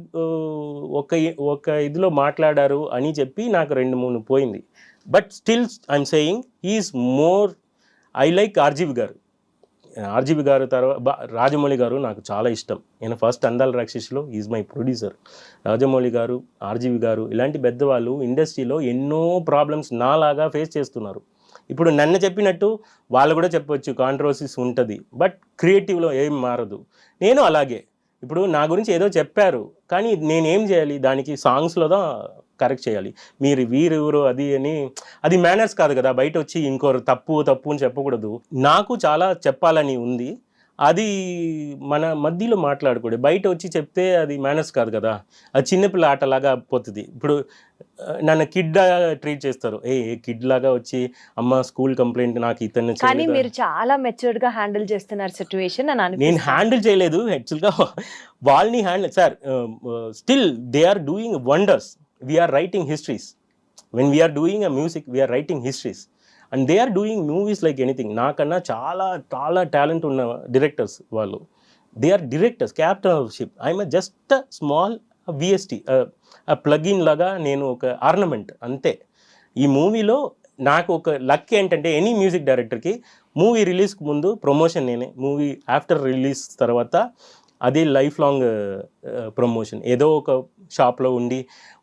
ఒక ఇదిలో మాట్లాడారు అని చెప్పి నాకు 2-3 పోయింది. But still I'm saying he's more. I like RGV garu తర్వాత రాజమౌళి గారు నాకు చాలా ఇష్టం. నేను ఫస్ట్ అందాల రాక్షసిలో ఈజ్ మై ప్రొడ్యూసర్. రాజమౌళి గారు, ఆర్జీవి గారు ఇలాంటి పెద్దవాళ్ళు ఇండస్ట్రీలో ఎన్నో ప్రాబ్లమ్స్ నాలాగా ఫేస్ చేస్తున్నారు. ఇప్పుడు నన్ను చెప్పినట్టు వాళ్ళు కూడా చెప్పవచ్చు, కాంట్రవర్సీస్ ఉంటుంది, బట్ క్రియేటివ్లో ఏం మారదు. నేను అలాగే. ఇప్పుడు నా గురించి ఏదో చెప్పారు, కానీ నేనేం చేయాలి, దానికి సాంగ్స్లో కరెక్ట్ చేయాలి. మీరు వీరెవరు అది అని, అది మేనర్స్ కాదు కదా. బయట వచ్చి ఇంకోరు తప్పు అని చెప్పకూడదు. నాకు చాలా చెప్పాలని ఉంది, అది మన మధ్యలో మాట్లాడకూడదు. బయట వచ్చి చెప్తే అది మేనర్స్ కాదు కదా, అది చిన్నపిల్ల ఆటలాగా పోతుంది. ఇప్పుడు నన్ను కిడ్ ట్రీట్ చేస్తారు, కిడ్ లాగా వచ్చి అమ్మ స్కూల్ కంప్లైంట్ నాకు ఇతను. కానీ మీరు చాలా మెచ్యూర్డ్ గా హ్యాండిల్ చేస్తున్నారు సిచ్యువేషన్. నేను హ్యాండిల్ చేయలేదు యాక్చువల్గా, వాళ్ళని handle. Sir still they are doing wonders. We're writing histories. When we're doing a music we're writing histories and they are doing movies like anything. నాకన్నా చాలా చాలా టాలెంట్ ఉన్న డైరెక్టర్స్ వాళ్ళు. They are directors, captain of ship. I'm just small VST, plugin లాగా, నేను ఒక ornament అంతే. ఈ మూవీలో నాకు ఒక లక్ ఏంటంటే, ఎనీ మ్యూజిక్ డైరెక్టర్కి మూవీ రిలీజ్కి ముందు ప్రమోషన్ నేనే, మూవీ ఆఫ్టర్ రిలీజ్ తర్వాత అది లైఫ్ లాంగ్ ప్రమోషన్. ఏదో ఒక షాప్లో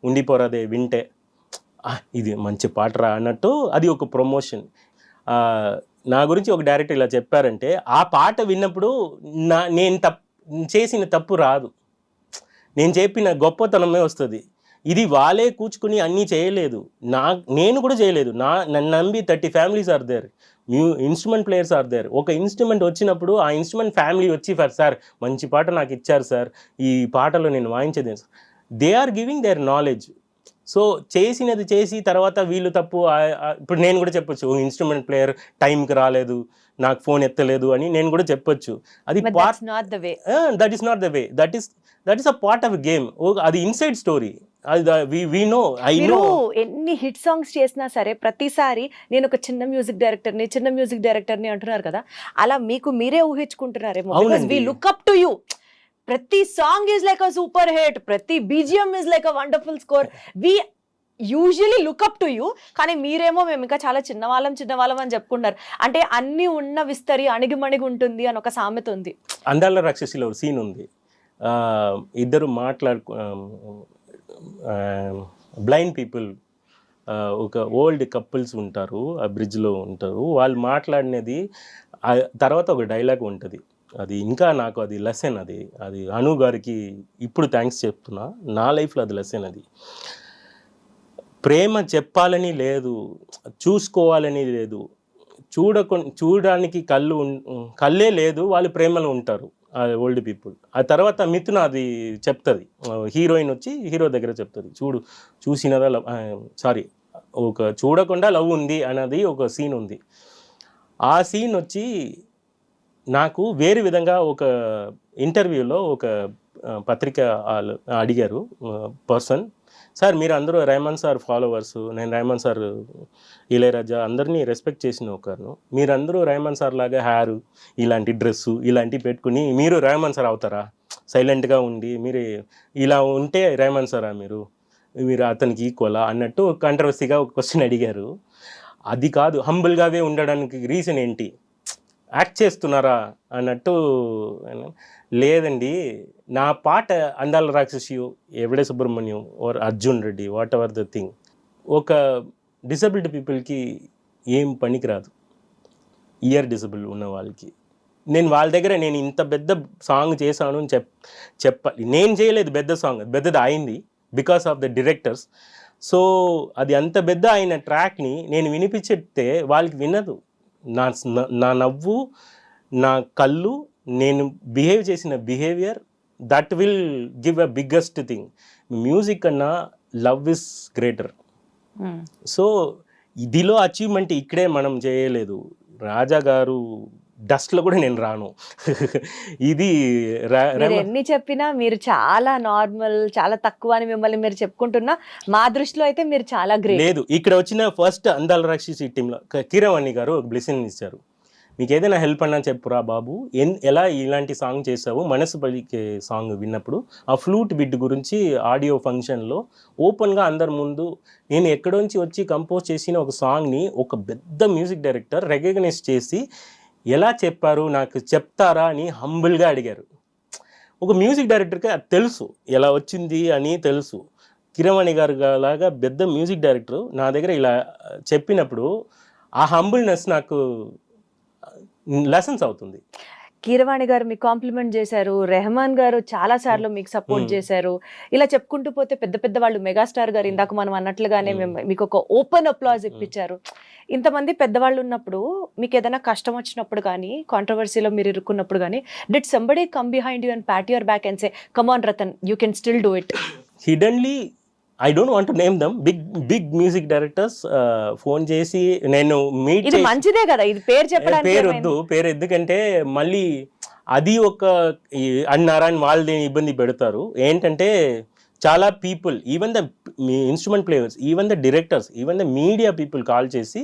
ఉండిపోరాదే వింటే ఇది మంచి పాటరా అన్నట్టు అది ఒక ప్రమోషన్. నా గురించి ఒక డైరెక్టర్ ఇలా చెప్పారంటే, ఆ పాట విన్నప్పుడు నేను చేసిన తప్పు రాదు, నేను చెప్పిన గొప్పతనమే వస్తుంది. ఇది వాళ్ళే కూర్చుకుని అన్నీ చేయలేదు, నేను కూడా చేయలేదు. నన్ను నమ్మి 30 families are there, instrument players are there. ఒక ఇన్స్ట్రుమెంట్ వచ్చినప్పుడు ఆ ఇన్స్ట్రుమెంట్ ఫ్యామిలీ వచ్చి సార్ మంచి పాట నాకు ఇచ్చారు సార్, ఈ పాటలో నేను వాయించేది. They are giving their knowledge. So చేసినది చేసి తర్వాత వీళ్ళు తప్పు ఇప్పుడు నేను కూడా చెప్పొచ్చు ఇన్స్ట్రుమెంట్ ప్లేయర్ టైంకి రాలేదు, నాకు ఫోన్ ఎత్తలేదు అని నేను కూడా చెప్పొచ్చు. అది part not the way, that is not the way, that is a part of game. అది ఇన్సైడ్ స్టోరీ, అది వి నో, ఐ మీరు నో. ఎన్ని హిట్ సాంగ్స్ చేసినా సరే ప్రతిసారి నేను ఒక చిన్న మ్యూజిక్ డైరెక్టర్ని అంటున్నారు కదా, అలా మీకు మీరే ఊహించుకుంటున్నారేమో. అవునండి. We look up to you. ప్రతి song is like a super hit, ప్రతి BGM is like a wonderful score. We usually look up to you. కానీ మీరేమో మేము ఇంకా చాలా చిన్నవాళ్ళం అని చెప్పుకుంటారు. అంటే అన్ని ఉన్న విస్తరి అణిగిమణిగి ఉంటుంది అని ఒక సామెత ఉంది. అందాల రాక్షసిలో ఒక సీన్ ఉంది, ఇద్దరు బ్లైండ్ పీపుల్, ఒక ఓల్డ్ కపుల్స్ ఉంటారు, ఆ బ్రిడ్జ్లో ఉంటారు, వాళ్ళు మాట్లాడినది తర్వాత ఒక డైలాగ్ ఉంటుంది. అది ఇంకా నాకు అది లెసన్, అది అను గారికి ఇప్పుడు థ్యాంక్స్ చెప్తున్నా. నా లైఫ్లో అది లెసన్. అది ప్రేమ చెప్పాలని లేదు, చూసుకోవాలని లేదు, చూడడానికి కళ్ళే లేదు, వాళ్ళు ప్రేమలో ఉంటారు ఓల్డ్ పీపుల్. ఆ తర్వాత మిథున అది చెప్తుంది, హీరోయిన్ వచ్చి హీరో దగ్గర చెప్తుంది, చూసినదా లవ్, సారీ, ఒక చూడకుండా లవ్ ఉంది అన్నది ఒక సీన్ ఉంది. ఆ సీన్ వచ్చి నాకు వేరే విధంగా ఒక ఇంటర్వ్యూలో ఒక పత్రిక అడిగారు పర్సన్, సార్ మీరు అందరూ రెహమాన్ సార్ ఫాలోవర్స్, నేను రెహమాన్ సార్, ఇళయరాజా అందరినీ రెస్పెక్ట్ చేసిన ఒకరు, మీరందరూ రెహమాన్ సార్ లాగా హ్యారు, ఇలాంటి డ్రెస్సు ఇలాంటివి పెట్టుకుని మీరు రెహమాన్ సార్ అవుతారా? సైలెంట్గా ఉండి మీరు ఇలా ఉంటే రెహమాన్ సారా మీరు అతనికి ఈక్వలా అన్నట్టు కాంట్రవర్సీగా ఒక క్వశ్చన్ అడిగారు. అది కాదు, హంబుల్గానే ఉండడానికి రీజన్ ఏంటి, యాక్ట్ చేస్తున్నారా అన్నట్టు. లేదండి, నా పాట Andala Rakshasi, Yevade Subramanyam or Arjun Reddy, whatever the thing, ఒక డిసబిలిటీ పీపుల్కి ఏం పనికిరాదు, ఇయర్ డిసబుల్ ఉన్న వాళ్ళకి. నేను వాళ్ళ దగ్గర నేను ఇంత పెద్ద సాంగ్ చేశాను అని చెప్పాలి. నేను చేయలేదు పెద్ద సాంగ్, పెద్దది అయింది because of the directors. So అది అంత పెద్ద అయిన ట్రాక్ని నేను వినిపించేస్తే వాళ్ళకి వినదు. నా నవ్వు, నా కళ్ళు, నేను బిహేవ్ చేసిన behaviour, that will give a biggest thing. Music కన్నా లవ్ ఇస్ గ్రేటర్. సో ఇదిలో అచీవ్మెంట్ ఇక్కడే మనం చేయలేదు. రాజా గారు డస్ట్లో కూడా నేను రాను. ఇది ఎన్ని చెప్పినా మీరు చాలా నార్మల్, చాలా తక్కువ అని మిమ్మల్ని మీరు చెప్పుకుంటున్నా, మా దృష్టిలో అయితే మీరు చాలా గ్రేట్. లేదు, ఇక్కడ వచ్చిన ఫస్ట్ అందాల రాక్షసి టీంలో కీరవాణి గారు ఒక బ్లెస్సింగ్ ఇచ్చారు. మీకు ఏదైనా హెల్ప్ అన్నా చెప్పురా బాబు, ఎలా ఇలాంటి సాంగ్ చేసావు, మనసు పలికే సాంగ్ విన్నప్పుడు ఆ ఫ్లూట్ బిట్ గురించి ఆడియో ఫంక్షన్లో ఓపెన్గా అందరి ముందు నేను ఎక్కడోంచి వచ్చి కంపోజ్ చేసిన ఒక సాంగ్ని ఒక పెద్ద మ్యూజిక్ డైరెక్టర్ రికగ్నైజ్ చేసి ఎలా చెప్పారు, నాకు చెప్తారా అని హంబుల్గా అడిగారు. ఒక మ్యూజిక్ డైరెక్టర్కి అది తెలుసు, ఎలా వచ్చింది అని తెలుసు. కిరవాణి గారు లాగా పెద్ద మ్యూజిక్ డైరెక్టర్ నా దగ్గర ఇలా చెప్పినప్పుడు ఆ హంబుల్నెస్ నాకు లెసన్స్ అవుతుంది. కీరవాణి గారు మీకు కాంప్లిమెంట్ చేశారు, రెహమాన్ గారు చాలా సార్లు మీకు సపోర్ట్ చేశారు. ఇలా చెప్పుకుంటూ పోతే పెద్ద పెద్ద వాళ్ళు, మెగాస్టార్ గారు ఇందాక మనం అన్నట్లుగానే మీకు ఒక ఓపెన్ అప్లాజ్ ఇప్పించారు. ఇంతమంది పెద్దవాళ్ళు ఉన్నప్పుడు మీకు ఏదైనా కష్టం వచ్చినప్పుడు కానీ, కాంట్రవర్సీలో మీరు ఇరుక్కున్నప్పుడు కానీ, did somebody come behind you and pat your back and say come on Rathan, you can still do it? Hiddenly I don't want to name them, big music directors phone చేసి నేను మీట్, ఇది మంచిదే కదా, ఇది పేరు చెప్పడానికి పేరు వద్దు, పేరు ఎందుకంటే మళ్ళీ అది ఒక అన్నారా అని వాళ్ళు ఇబ్బంది పెడతారు. ఏంటంటే చాలా people, even the instrument players, even the directors, even the media people call చేసి,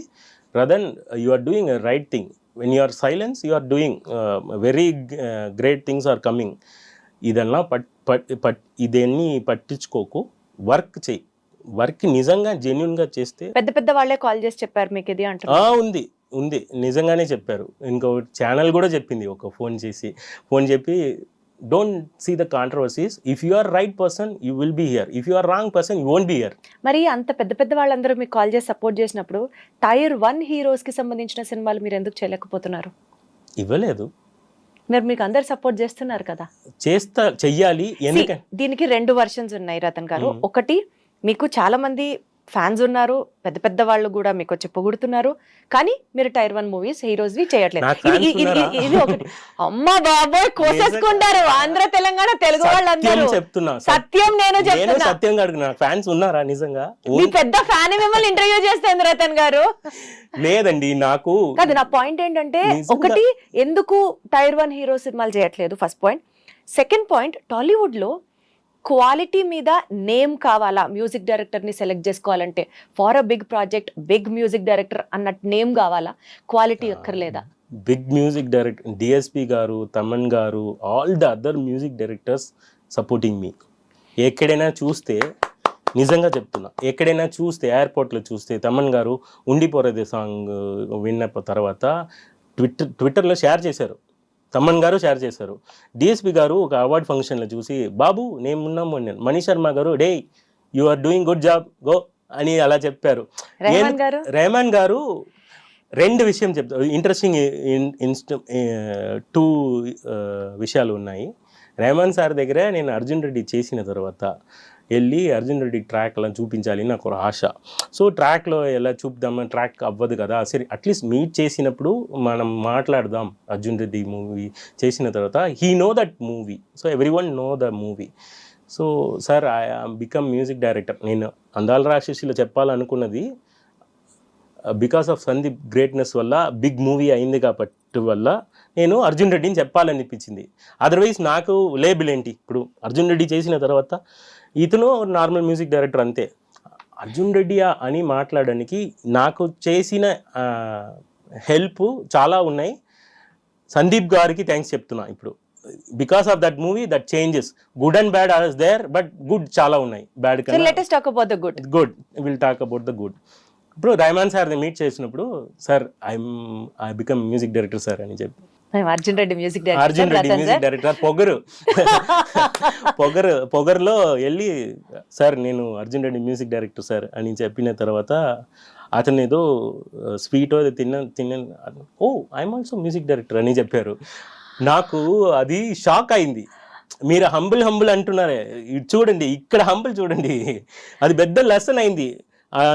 Rathan you are doing a right thing, when you are silence you are doing very great things are coming. ఇదన్నా ఇదన్నీ పట్టించుకోకు, work చేయి, work నిజంగా జెన్యున్గా చేస్తే. పెద్ద పెద్ద వాళ్ళే కాల్ చేసి చెప్పారు మీకు ఇది అంటారు? ఉంది నిజంగానే చెప్పారు. ఇంకో ఛానల్ కూడా చెప్పింది, ఒక ఫోన్ చెప్పి, don't see the controversies, if you are right person you will be here, if you are wrong person you won't be here. మరి అంత పెద్ద పెద్ద వాళ్ళందరూ మీకు కాల్ చేసి సపోర్ట్ చేసినప్పుడు టైర్ 1 హీరోస్కి సంబంధించిన సినిమాలు మీరు ఎందుకు చేయలేకపోతున్నారు? ఇవ్వలేదు, మీకు అందరు సపోర్ట్ చేస్తున్నారు కదా. చెయ్యాలి. ఎందుకంటే దీనికి 2 వర్షన్స్ ఉన్నాయి రతన్ గారు. ఒకటి, మీకు చాలా మంది ఫ్యాన్స్ ఉన్నారు, పెద్ద పెద్ద వాళ్ళు కూడా మీకు వచ్చి పొగుడుతున్నారు, కానీ మీరు టైర్ 1 మూవీస్ హీరోస్వి చేయట్లేదు. నాకు fans ఉన్నారా? ఇది ఒకటి. అమ్మ బాబోయ్ కోసేసుకుంటారు ఆంధ్ర తెలంగాణ తెలుగు వాళ్ళందరూ. చెప్తున్నా సత్యం నేను చెప్తున్నా. సత్యం గారు నాకు ఫ్యాన్స్ ఉన్నారా నిజంగా? మీ పెద్ద ఫ్యాన్ మిమ్మల్ని ఇంటర్వ్యూ చేస్తుంది రతన్ గారు. లేదండి నాకు కాదు, నా పాయింట్ ఏంటంటే ఒకటి, ఎందుకు టైర్ 1 హీరో సినిమాలు చేయట్లేదు, first point. Second point, Tollywood లో క్వాలిటీ మీద నేమ్ కావాలా, మ్యూజిక్ డైరెక్టర్ ని సెలెక్ట్ చేసుకోవాలంటే for a big project big music director అన్నట్టు నేమ్ కావాలా, క్వాలిటీ అక్కర్లేదా? Big music director DSP garu, Thaman garu, all the other music directors supporting me. ఎక్కడైనా చూస్తే నిజంగా చెప్తున్నా, ఎక్కడైనా చూస్తే ఎయిర్పోర్ట్లో చూస్తే తమన్ గారు ఉండిపోరేదే సాంగ్ విన్న తర్వాత ట్విట్టర్లో షేర్ చేశారు, తమన్ గారు షేర్ చేశారు. డిఎస్పి గారు ఒక అవార్డ్ ఫంక్షన్లో చూసి బాబు నేను ఉన్నాము అన్నాను. Mani Sharma garu they you are doing good job go అని అలా చెప్పారు. రెహమాన్ గారు రెండు విషయం చెప్తారు, ఇంట్రెస్టింగ్ టూ విషయాలు ఉన్నాయి. రెహమాన్ సార్ దగ్గర నేను అర్జున్ రెడ్డి చేసిన తర్వాత వెళ్ళి అర్జున్ రెడ్డి ట్రాక్ అలా చూపించాలి నాకు ఒక ఆశ. సో ట్రాక్లో ఎలా చూపుదామని, ట్రాక్ అవ్వదు కదా, సరే అట్లీస్ట్ మీట్ చేసినప్పుడు మనం మాట్లాడదాం. అర్జున్ రెడ్డి మూవీ చేసిన తర్వాత he know that movie, so every one know the movie. So sir I become music director. నేను అందాల రాక్షసిలో చెప్పాలనుకున్నది బికాస్ ఆఫ్ సందీప్ గ్రేట్నెస్ వల్ల బిగ్ మూవీ అయింది కాబట్టి వల్ల నేను అర్జున్ రెడ్డిని చెప్పాలనిపించింది. అదర్వైజ్ నాకు లేబుల్ ఏంటి, ఇప్పుడు అర్జున్ రెడ్డి చేసిన తర్వాత ఇతను నార్మల్ మ్యూజిక్ డైరెక్టర్ అంతే. అర్జున్ రెడ్డి అని మాట్లాడడానికి నాకు చేసిన హెల్ప్ చాలా ఉన్నాయి. సందీప్ గారికి థ్యాంక్స్ చెప్తున్నా ఇప్పుడు. Because of that movie that changes, good and bad are there, but good చాలా ఉన్నాయి, బ్యాడ్ కన్నా good. Will talk about the good. ఇప్పుడు రెహమాన్ సార్ని మీట్ చేసినప్పుడు sir I become music director sir అని చెప్పి, అర్జున్ రెడ్డి మ్యూజిక్ డైరెక్టర్ పొగరులో వెళ్ళి సార్ నేను Arjun Reddy music director sir అని చెప్పిన తర్వాత అతను ఏదో స్వీట్ తిన్న oh I'm also music director అని చెప్పారు. నాకు అది షాక్ అయింది. మీరు హంబుల్ అంటున్నారే, చూడండి ఇక్కడ హంబుల్ చూడండి, అది పెద్ద లెసన్ అయింది.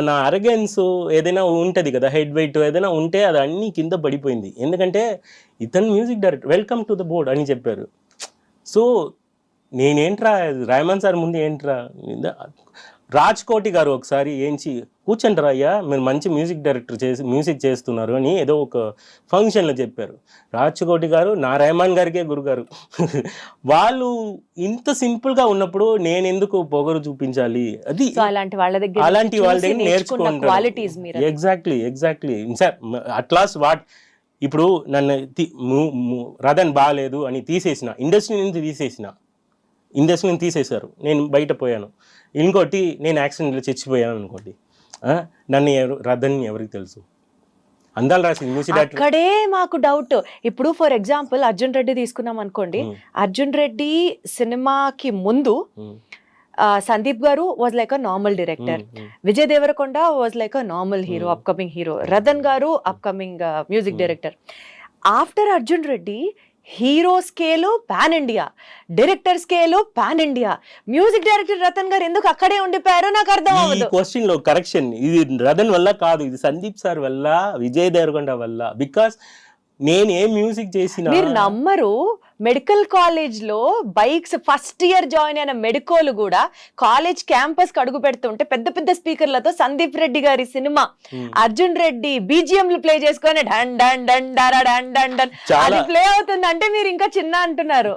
నా అరగెన్స్ ఏదైనా ఉంటుంది కదా, హెడ్ వెయిట్ ఏదైనా ఉంటే అది అన్నీ కింద పడిపోయింది. ఎందుకంటే ఇతను music director, welcome to the board అని చెప్పారు. సో నేనేంట్రా రెహమాన్ సార్ ముందు ఏంట్రా, రాజ్కోటి గారు ఒకసారి ఏంచి కూర్చోండిరా అయ్యా మీరు మంచి మ్యూజిక్ డైరెక్టర్ మ్యూజిక్ చేస్తున్నారు అని ఏదో ఒక ఫంక్షన్లో చెప్పారు. రాజ్కోటి గారు నా రెహమాన్ గారికే గురుగారు. వాళ్ళు ఇంత సింపుల్గా ఉన్నప్పుడు నేను ఎందుకు పొగరు చూపించాలి? అది అలాంటి వాళ్ళ దగ్గర నేర్చుకోండి. ఎగ్జాక్ట్లీ సార్ అట్లాస్ ఇప్పుడు నన్ను రదన్ బాగాలేదు అని తీసేసిన, ఇండస్ట్రీ నుంచి తీసేశారు, నేను బయట పోయాను. ఇంకోటి నేను యాక్సిడెంట్లో చచ్చిపోయాను అనుకోండి, నన్ను రదన్ ఎవరికి తెలుసు? అందాలు రాసింది మ్యూజిక్ డైరెక్టర్. అక్కడే మాకు డౌట్. ఇప్పుడు ఫర్ ఎగ్జాంపుల్ అర్జున్ రెడ్డి తీసుకున్నాం అనుకోండి, అర్జున్ రెడ్డి సినిమాకి ముందు Sandeep garu was like a normal director, Vijay Deverakonda was like a normal hero, upcoming hero, Rathan garu upcoming music director. After Arjun Reddy hero scale pan India, director scale pan India, music director Rathan garu ఎందుకు అక్కడే ఉండిపోయారో నాకు అర్థం అవ్వదు. క్వశ్చన్ లో కరెక్షన్, ఇది రతన్ వల్ల కాదు, ఇది సందీప్ సార్ వల్ల, విజయ్ దేవరకొండ వల్ల. బికాస్ నేను ఏ మ్యూజిక్ చేసినా మీరు నమ్మరు, మెడికల్ కాలేజ్ లో బైక్స్ ఫస్ట్ ఇయర్ జాయిన్ అయిన మెడికోలు కూడా కాలేజ్ క్యాంపస్ కి అడుగు పెడుతుంటే పెద్ద పెద్ద స్పీకర్లతో సందీప్ రెడ్డి గారి సినిమా అర్జున్ రెడ్డి బీజిఎంలు ప్లే చేసుకొని ఢన్ ఢన్ ఢన్ డర ఢన్ ఢన్ ఢన్ అది ప్లే అవుతుంది అంటే మీరు ఇంకా చిన్న అంటున్నారు.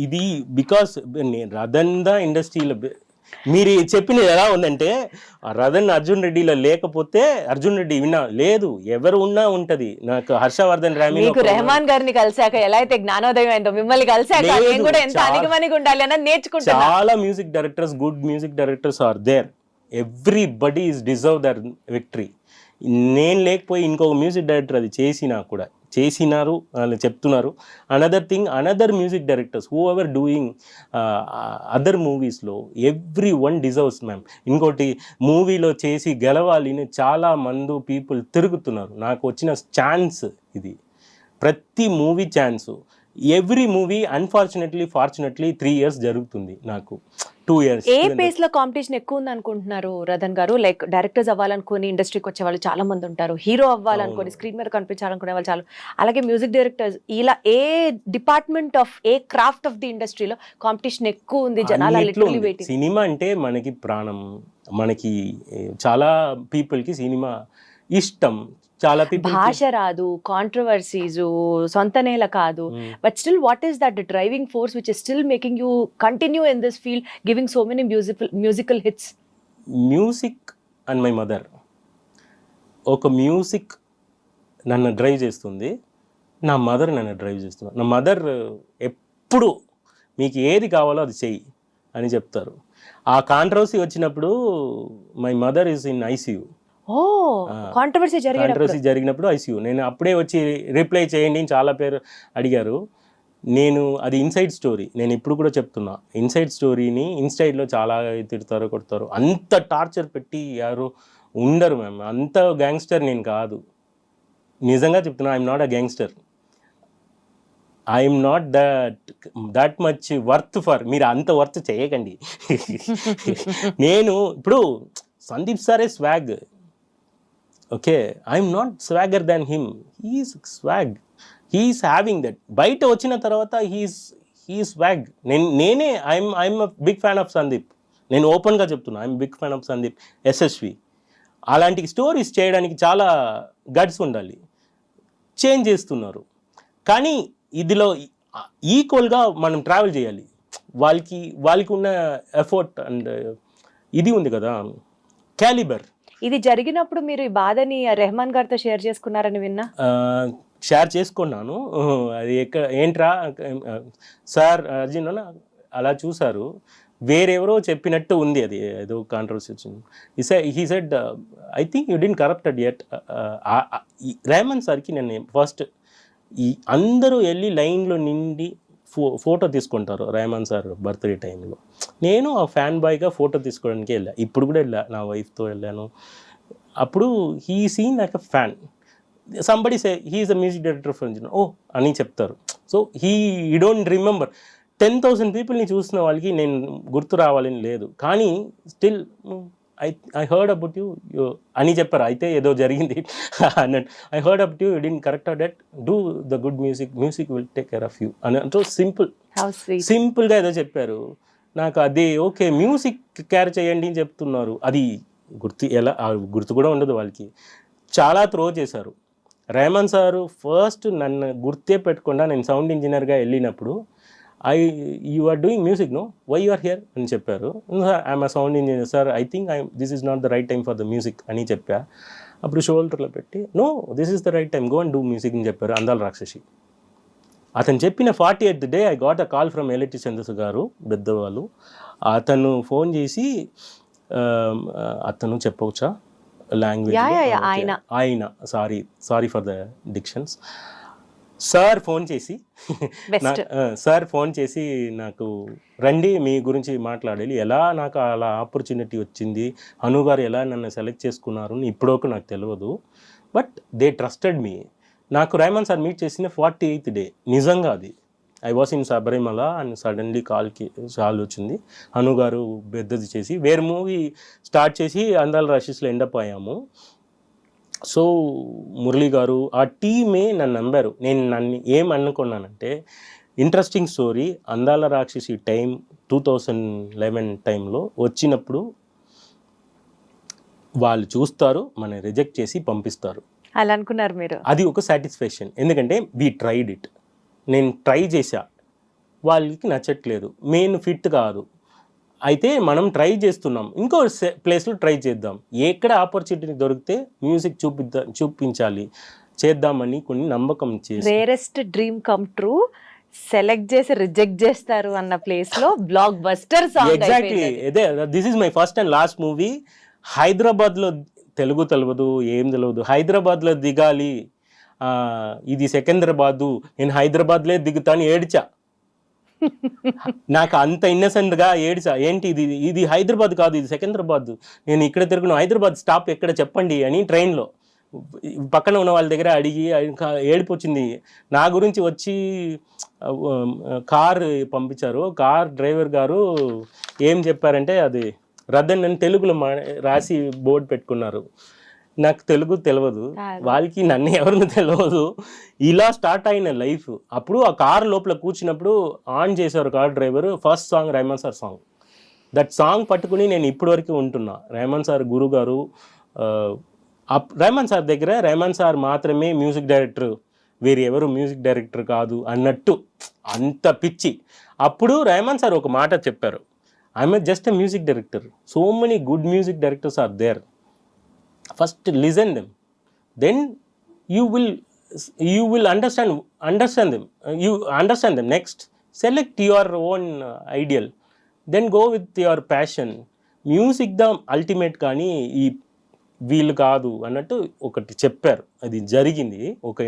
ఇది బికాస్ రతన్ ద ఇండస్ట్రీలో మీరు చెప్పినది ఎలా ఉందంటే రతన్ అర్జున్ రెడ్డిలో లేకపోతే అర్జున్ రెడ్డి విన్నా లేదు, ఎవరు ఉన్నా ఉంటది. నాకు హర్షవర్ధన్ రెహమాన్ గారిని కలిసాక ఎలా అయితే జ్ఞానోదయం అయిందో, మిమ్మల్ని కలిసాక నేను కూడా ఎంత అనిగమనిగా ఉండాలి అన్నది నేర్చుకుంటా. చాలా music directors, good music directors are there, everybody is deserve their victory. నేను లేకపోయి ఇంకొక మ్యూజిక్ డైరెక్టర్ అది చేసినారు అని చెప్తున్నారు. Another music directors whoever doing other మూవీస్లో ఎవ్రీ వన్ డిజర్వ్స్ మ్యామ్. ఇంకోటి మూవీలో చేసి గెలవాలి అని చాలా మంది పీపుల్ తిరుగుతున్నారు. నాకు వచ్చిన ఛాన్స్ ఇది, ప్రతి movie chance. Every movie unfortunately fortunately 3 years జరుగుతుంది నాకు, 2 years. ఏ పేస్ లో కాంపిటీషన్ ఎక్కువ ఉంది అనుకుంటున్నారు రతన్ గారు? లైక్ డైరెక్టర్స్ అవ్వాలనుకుని ఇండస్ట్రీకి వచ్చే వాళ్ళు చాలా మంది ఉంటారు, హీరో అవ్వాలనుకుని స్క్రీన్ మీద కనిపించాలనుకునే వాళ్ళు చాలా, అలాగే మ్యూజిక్ డైరెక్టర్స్, ఇలా a department of a craft of the ఇండస్ట్రీలో కాంపిటీషన్ ఎక్కువ ఉంది, జనాలు అన్నిట్లో లిటరలీ ఉంది. వెయిటింగ్. సినిమా అంటే మనకి ప్రాణం, మనకి చాలా పీపుల్కి సినిమా ఇష్టం, చాలా పీపుల్. భాష రాదు, కాంట్రవర్సీస్, సొంత నేల కాదు, but still what is that driving force which is still making you continue in this field, giving so many musical hits? Music and my mother. ఒక మ్యూజిక్ నన్ను డ్రైవ్ చేస్తుంది, నా మదర్ నన్ను డ్రైవ్ చేస్తున్నారు. నా మదర్ ఎప్పుడు మీకు ఏది కావాలో అది చెయ్యి అని చెప్తారు. ఆ కాంట్రవర్సీ వచ్చినప్పుడు my mother is in ICU. ఓ కాంట్రవర్సీ జరిగినప్పుడు ఐసీయూ, నేను అప్పుడే వచ్చి రిప్లై చేయండి అని చాలా పేరు అడిగారు. నేను అది ఇన్సైడ్ స్టోరీ, నేను ఇప్పుడు కూడా చెప్తున్నా, ఇన్సైడ్ స్టోరీని ఇన్సైడ్లో చాలా తిడతారు, కొడతారు. అంత టార్చర్ పెట్టి ఎవరు ఉండరు మ్యామ్, అంత గ్యాంగ్స్టర్ నేను కాదు. నిజంగా చెప్తున్నా, I'm not a gangster, I'm not that much worth for, మీరు అంత వర్త్ చేయకండి. నేను ఇప్పుడు సందీప్ సారే swag, okay, I'm not swagger than him, he's swag, he's having that. బయట వచ్చిన తర్వాత హీ స్వాగ్. నేనే I'm big fan of Sandeep, నేను ఓపెన్గా చెప్తున్నా, I'm big fan of Sandeep SSV. అలాంటి స్టోరీస్ చేయడానికి చాలా గట్స్ ఉండాలి. చేంజ్ చేస్తున్నారు, కానీ ఇదిలో ఈక్వల్గా మనం ట్రావెల్ చేయాలి. వాళ్ళకి ఉన్న ఎఫర్ట్ అండ్ ఇది ఉంది కదా, క్యాలిబర్. ఇది జరిగినప్పుడు మీరు ఈ బాధని రెహమాన్ గారితో షేర్ చేసుకున్నారని విన్నా. షేర్ చేసుకున్నాను. అది ఏంట్రా సార్ అర్జున్ అలా చూసారు, వేరెవరో చెప్పినట్టు ఉంది, అది ఏదో కాంట్రవర్సీ వచ్చింది. He said I think you didn't corrupted yet. Rahman సార్కి నేను ఫస్ట్ అందరూ వెళ్ళి లైన్లో నిండి ఫోటో తీసుకుంటారు రెహమాన్ సార్ బర్త్డే టైంలో. నేను ఆ ఫ్యాన్ బాయ్గా ఫోటో తీసుకోవడానికి వెళ్ళాను, ఇప్పుడు కూడా నా వైఫ్తో వెళ్ళాను. అప్పుడు he seen like a fan. Somebody say he is a music director for ఓ అని చెప్తారు. So he don't remember. 10,000 పీపుల్ని చూసిన వాళ్ళకి నేను గుర్తు రావాలని లేదు, కానీ still I heard about you అని చెప్పారు. అయితే ఏదో జరిగింది అన్నట్టు. I heard about you didn't correct that, do the good music will take care of you అని అంటూ సింపుల్గా ఏదో చెప్పారు. నాకు అది ఓకే, మ్యూజిక్ కేర్ చేయండి అని చెప్తున్నారు, అది గుర్తు కూడా ఉండదు వాళ్ళకి. చాలా త్రో చేశారు. రెహమాన్ సారు ఫస్ట్ నన్ను గుర్తే పెట్టకుండా, నేను సౌండ్ ఇంజనీర్గా వెళ్ళినప్పుడు you are doing music no, why you are here అని చెప్పారు. I'm a sound engineer sir, I think this is not the right time for the music అని చెప్పా. అప్పుడు షోల్డర్లో పెట్టి no this is the right time, go and do music అని చెప్పారు అందాల రాక్షసి. అతను చెప్పిన 48th day I got a call from LIT Chandrashekar garu, పెద్దవాళ్ళు. అతను ఫోన్ చేసి, అతను చెప్పవచ్చా లాంగ్వేజ్, ఆయన sorry for the dictions, sir phone చేసి నాకు రండి మీ గురించి మాట్లాడాలి, ఎలా నాకు అలా ఆపర్చునిటీ వచ్చింది, అను గారు ఎలా నన్ను సెలెక్ట్ చేసుకున్నారు ఇప్పుడోకు నాకు తెలియదు, బట్ దే ట్రస్టెడ్ మీ. నాకు రెహమాన్ సార్ మీట్ చేసిన 48th day, నిజంగా అది I was in Sabarimala and suddenly call వచ్చింది. అను గారు పెద్దది చేసి వేరే మూవీ స్టార్ట్ చేసి అందాల రాక్షసిలో ఎండప్ అయ్యాము. సో మురళి గారు ఆ టీమే నన్ను నమ్మారు. నన్ను ఏమనుకున్నానంటే, ఇంట్రెస్టింగ్ స్టోరీ, అందాల రాక్షసి టైం 2011 టైంలో వచ్చినప్పుడు వాళ్ళు చూస్తారు, మన రిజెక్ట్ చేసి పంపిస్తారు, అలా అనుకున్నారు మీరు. అది ఒక సాటిస్ఫాక్షన్. ఎందుకంటే వీ ట్రైడ్ ఇట్, నేను ట్రై చేశా, వాళ్ళకి నచ్చట్లేదు, మెయిన్ ఫిట్ కాదు, అయితే మనం ట్రై చేస్తున్నాం, ఇంకో ప్లేస్లో ట్రై చేద్దాం, ఎక్కడ ఆపర్చునిటీ దొరికితే మ్యూజిక్ చూపించాలి చేద్దామని కొన్ని నమ్మకం చేసి, rarest dream come true, select చేసి రిజెక్ట్ చేస్తారు అన్న ప్లేస్ లో బ్లాక్ బస్టర్ సాంగ్. ఎగ్జాక్ట్లీ ఇదే, this is my first and last movie. హైదరాబాద్లో తెలుగు తెలియదు, ఏం తెలియదు, హైదరాబాద్లో దిగాలి, ఇది సికింద్రాబాదు, నేను హైదరాబాద్లే దిగుతాను ఏడ్చా. నాకు అంత ఇన్నసెంట్గా ఏడ్చా, ఏంటి ఇది హైదరాబాద్ కాదు, ఇది సికింద్రాబాద్, నేను ఇక్కడ తిరుగును, హైదరాబాద్ స్టాప్ ఎక్కడ చెప్పండి అని ట్రైన్లో. పక్కన ఉన్న వాళ్ళ దగ్గర అడిగి ఇంకా ఏడుపు వచ్చింది. నా గురించి వచ్చి కార్ పంపించారు. కార్ డ్రైవర్ గారు ఏం చెప్పారంటే అది రద్దని తెలుగులో రాసి బోర్డు పెట్టుకున్నారు. నాకు తెలుగు తెలియదు, వాళ్ళకి నన్ను ఎవరిని తెలియదు. ఇలా స్టార్ట్ అయిన లైఫ్. అప్పుడు ఆ కార్ లోపల కూర్చున్నప్పుడు ఆన్ చేశారు car driver, first song Rahman sir song. That song పట్టుకుని నేను ఇప్పటి వరకు ఉంటున్నా. రెహమాన్ సార్ గురువు గారు, రెహమాన్ సార్ దగ్గర రెహమాన్ సార్ మాత్రమే మ్యూజిక్ డైరెక్టర్, వేరే ఎవరు మ్యూజిక్ డైరెక్టర్ కాదు అన్నట్టు అంత పిచ్చి. అప్పుడు రెహమాన్ సార్ ఒక మాట చెప్పారు, I'm just a music director, so many good music directors are there, first listen them, then you will understand them. Next, select your own ideal, then go with your passion. Music the ultimate కానీ ఈ వీళ్ళు కాదు అన్నట్టు ఒకటి చెప్పారు. అది జరిగింది. ఒక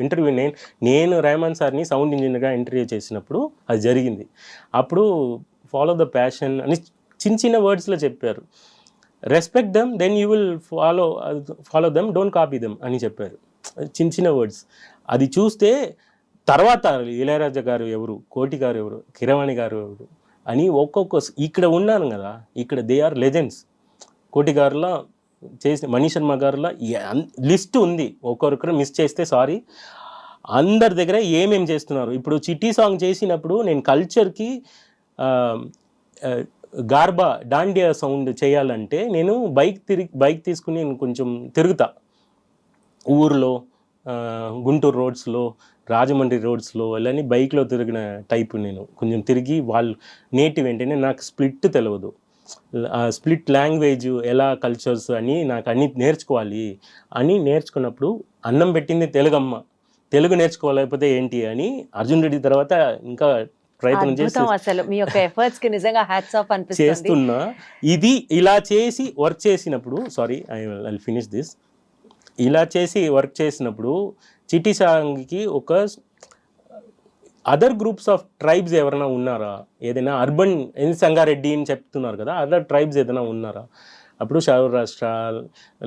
ఇంటర్వ్యూ నేను రెహమాన్ సార్ని సౌండ్ ఇంజనీర్గా ఇంటర్వ్యూ చేసినప్పుడు అది జరిగింది. అప్పుడు ఫాలో ద ప్యాషన్ అని చిన్న వర్డ్స్లో చెప్పారు. Respect them, then you will follow them, don't copy them అని చెప్పారు. చిన్న వర్డ్స్. అది చూస్తే తర్వాత ఇళయరాజా గారు ఎవరు, కోటి గారు ఎవరు, కిరవాణి గారు ఎవరు అని ఒక్కొక్క ఇక్కడ ఉన్నాను కదా, ఇక్కడ దే ఆర్ లెజెండ్స్. కోటి గారులా చేసిన, మనీష్ శర్మ గారులా లిస్ట్ ఉంది. ఒక్కొక్కరు మిస్ చేస్తే సారీ. అందరి దగ్గర ఏమేమి చేస్తున్నారు. ఇప్పుడు చిట్టి సాంగ్ చేసినప్పుడు నేను కల్చర్కి గార్బా డాండియా సౌండ్ చేయాలంటే నేను బైక్ తీసుకుని నేను కొంచెం తిరుగుతా ఊర్లో, గుంటూరు రోడ్స్లో, రాజమండ్రి రోడ్స్లో వెళ్ళని బైక్లో తిరిగిన టైపు. నేను కొంచెం తిరిగి వాళ్ళు నేటివ్ ఏంటంటే నాకు స్ప్లిట్ తెలియదు, స్ప్లిట్ లాంగ్వేజ్ ఎలా కల్చర్స్ అని నాకు అన్ని నేర్చుకోవాలి అని నేర్చుకున్నప్పుడు అన్నం పెట్టింది తెలుగమ్మ, తెలుగు నేర్చుకోలేకపోతే ఏంటి అని అర్జున్ రెడ్డి తర్వాత ఇంకా ప్రయత్నం చేస్తున్నా. ఇది ఇలా చేసి వర్క్ చేసినప్పుడు ఐ ఫినిష్ దిస్. ఇలా చేసి వర్క్ చేసినప్పుడు చిట్టి సాంగ్కి ఒక అదర్ గ్రూప్స్ ఆఫ్ ట్రైబ్స్ ఎవరైనా ఉన్నారా, ఏదైనా అర్బన్ సంగారెడ్డి అని చెప్తున్నారు కదా, అదర్ ట్రైబ్స్ ఏదైనా ఉన్నారా? అప్పుడు సౌరాష్ట్ర,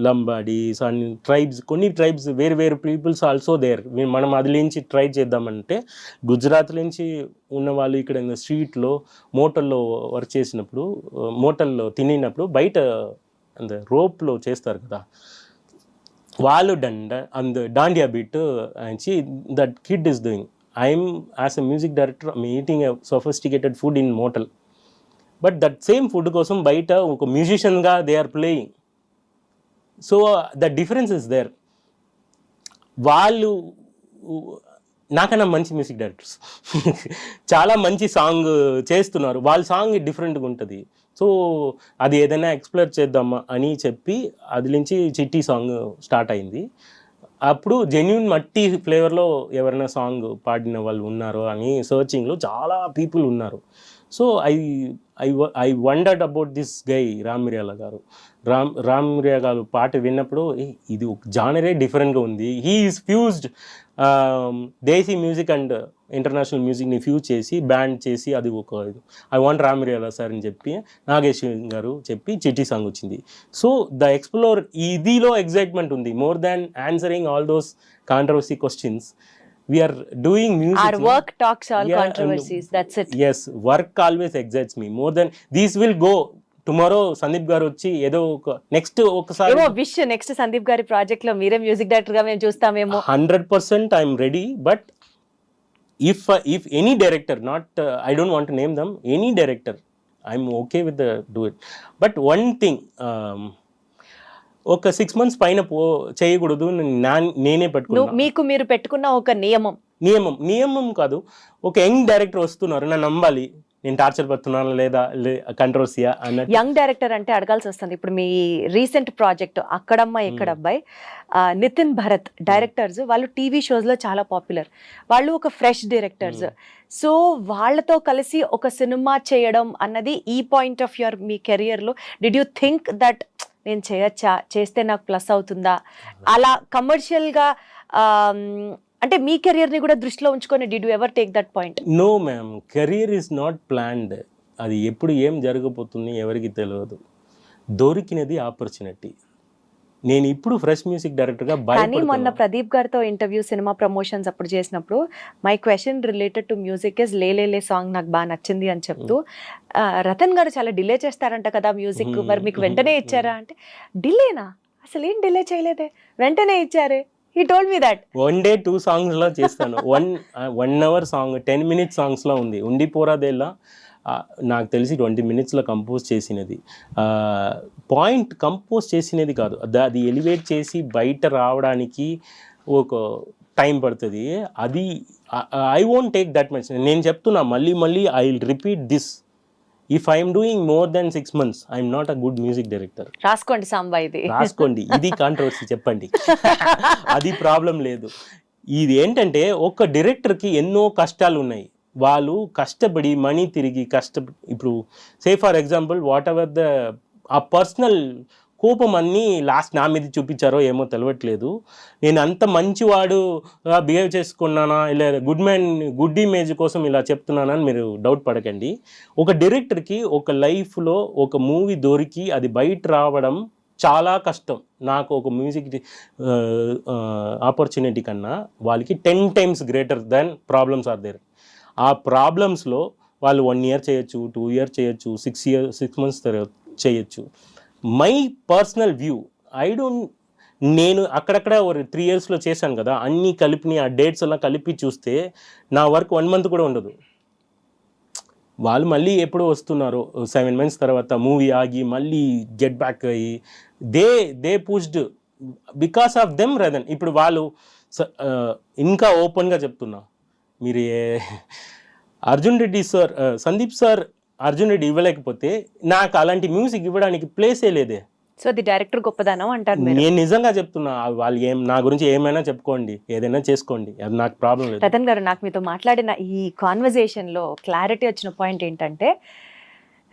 లంబాడీస్ అండ్ ట్రైబ్స్, కొన్ని ట్రైబ్స్ వేరు వేరు పీపుల్స్ ఆల్సో దేర్. మనం అది నుంచి ట్రై చేద్దామంటే గుజరాత్ నుంచి ఉన్న వాళ్ళు ఇక్కడ స్ట్రీట్లో మోటల్లో వర్క్ చేసినప్పుడు, మోటల్లో తినినప్పుడు బయట రోప్లో చేస్తారు కదా, వాళ్ళు డాండియా బీట్ అని that kid is doing. I'm as a music director eating a sophisticated food in motel, but that same food కోసం బయట ఒక మ్యూజిషియన్గా they are playing. So the difference is there. వాళ్ళు నాకన్నా మంచి మ్యూజిక్ డైరెక్టర్స్ చాలా మంచి సాంగ్ చేస్తున్నారు, వాళ్ళ సాంగ్ డిఫరెంట్గా ఉంటుంది. సో అది ఏదైనా ఎక్స్ప్లోర్ చేద్దామా అని చెప్పి అది నుంచి చిట్టి సాంగ్ స్టార్ట్ అయింది. అప్పుడు జెన్యూన్ మట్టి ఫ్లేవర్లో ఎవరైనా సాంగ్ పాడిన వాళ్ళు ఉన్నారో అని సర్చింగ్లో చాలా పీపుల్ ఉన్నారు. So I wondered about this guy Ram మిరియాల గారు. రామ్ మిరియా గారు పాట విన్నప్పుడు ఇది ఒక జానరే డిఫరెంట్గా ఉంది. He is fused desi music and international మ్యూజిక్ని ఫ్యూజ్ చేసి బ్యాండ్ చేసి అది ఒక ఐ వాంట్ రామ్ మిరియాల సార్ అని చెప్పి నాగేశ్వర్ గారు చెప్పి చిట్టి సాంగ్ వచ్చింది. సో ద ఎక్స్ప్లోర్ ఇదిలో ఎగ్జైట్మెంట్ ఉంది. More than answering all those controversy questions, we are doing music. Our work talks all controversies. That's it. Yes, work always excites me more than these will go. Tomorrow Sandeep గారు వచ్చి ఏదో ఒక next ఒకసారి wish next Sandeep గారి project లో మీరే music director గా మేము చూస్తామేమో. 100% I'm ready. But if any director, not I don't want to name them, any director, I'm okay with the do it. But one thing, ఒక 6 months పైన చేయకూడదు నేనే పెట్టుకున్నాను. మీకు మీరు పెట్టుకున్న ఒక నియమం కాదు. ఒక యంగ్ డైరెక్టర్ వస్తున్నారు, నన్ను నమ్మాలి, నేను టార్చర్ పడుతున్నాను లేదా కంట్రోవర్సియా అన్నట్టు. యంగ్ డైరెక్టర్ అంటే అడగాల్సి వస్తుంది. ఇప్పుడు మీ recent project అక్కడమ్మాయి ఇక్కడబ్బాయి, Nitin Bharat directors, వాళ్ళు టీవీ షోస్లో చాలా పాపులర్. వాళ్ళు ఒక ఫ్రెష్ డైరెక్టర్స్. సో వాళ్ళతో కలిసి ఒక సినిమా చేయడం అన్నది ఈ పాయింట్ ఆఫ్ యువర్ మీ కెరియర్లో డిడ్ యూ థింక్ దట్ నేను చేయొచ్చా, చేస్తే నాకు ప్లస్ అవుతుందా, అలా కమర్షియల్గా అంటే మీ కెరియర్ని కూడా దృష్టిలో ఉంచుకొని did you ever take that point? No ma'am, career is not planned. అది ఎప్పుడు ఏం జరగబోతుంది ఎవరికి తెలియదు. దొరికినది ఆపర్చునిటీ. నేను ఇప్పుడు ఫ్రెష్ మ్యూజిక్ డైరెక్టర్గా కానీ మొన్న భయపడుతున్నా. ప్రదీప్ గారితో ఇంటర్వ్యూ సినిమా ప్రమోషన్స్ అప్పుడు చేసినప్పుడు my question related to music is లే సాంగ్ నాకు బాగా నచ్చింది అని చెప్తూ రతన్ గారు చాలా డిలే చేస్తారంట కదా మ్యూజిక్, మరి మీకు వెంటనే ఇచ్చారా అంటే, డిలేనా, అసలు ఏం డిలే చేయలేదే, వెంటనే ఇచ్చారే, he told me that. 1 day 2 songs చేస్తాను. 1 hour సాంగ్ 10 minute సాంగ్స్లో ఉంది. ఉండిపోరాదేలా నాకు తెలిసి 20 minutes కంపోజ్ చేసినది. పాయింట్ కంపోజ్ చేసినది కాదు, అది ఎలివేట్ చేసి బయట రావడానికి ఒక టైం పడుతుంది. అది I won't take that much. నేను చెప్తున్నా మళ్ళీ I will repeat this, if I'm doing more than 6 months I'm not a good music director. రాసుకోండి సాంబా, ఇది రాసుకోండి, ఇది కాంట్రవర్సీ చెప్పండి. అది ప్రాబ్లం లేదు. ఇది ఏంటంటే ఒక డైరెక్టర్కి ఎన్నో కష్టాలు ఉన్నాయి. వాళ్ళు కష్టపడి మనీ తిరిగి ఇప్పుడు say for example what ever ఆ పర్సనల్ కోపం అన్నీ లాస్ట్ నా మీద చూపించారో ఏమో తెలియట్లేదు. నేను అంత మంచివాడు బిహేవ్ చేసుకున్నానా, ఇలా గుడ్ ఇమేజ్ కోసం ఇలా చెప్తున్నానని మీరు డౌట్ పడకండి. ఒక డైరెక్టర్కి ఒక లైఫ్లో ఒక మూవీ దొరికి అది బయట రావడం చాలా కష్టం. నాకు ఒక మ్యూజిక్ ఆపర్చునిటీ కన్నా వాళ్ళకి 10 times greater than problems are there. ఆ ప్రాబ్లమ్స్లో వాళ్ళు 1 year చేయొచ్చు, 2 years చేయొచ్చు, 6 months చేయొచ్చు. మై పర్సనల్ వ్యూ, నేను అక్కడక్కడ ఒక 3 years చేశాను కదా, అన్నీ కలిపి ఆ డేట్స్ అలా కలిపి చూస్తే నా వర్క్ 1 month కూడా ఉండదు. వాళ్ళు మళ్ళీ ఎప్పుడో వస్తున్నారు 7 months తర్వాత మూవీ ఆగి మళ్ళీ గెట్ బ్యాక్ అయ్యి they pushed because of them Radan. ఇప్పుడు వాళ్ళు ఇంకా ఓపెన్గా చెప్తున్నా, మీరు అర్జున్ రెడ్డి సార్, సందీప్ సార్ అర్జున్ రెడ్డి ఇవ్వలేకపోతే నాకు అలాంటి మ్యూజిక్ ఇవ్వడానికి ప్లేసే లేదే. సో అది డైరెక్టర్ గొప్పదనం అంటారు మీరు? నేను నిజంగా చెప్తున్నా, వాళ్ళు నా గురించి ఏమైనా చెప్పుకోండి, ఏదైనా చేసుకోండి, అది నాకు ప్రాబ్లం లేదు. రతన్ గారు, నాకు మీతో మాట్లాడిన ఈ కాన్వర్జేషన్లో క్లారిటీ వచ్చిన పాయింట్ ఏంటంటే,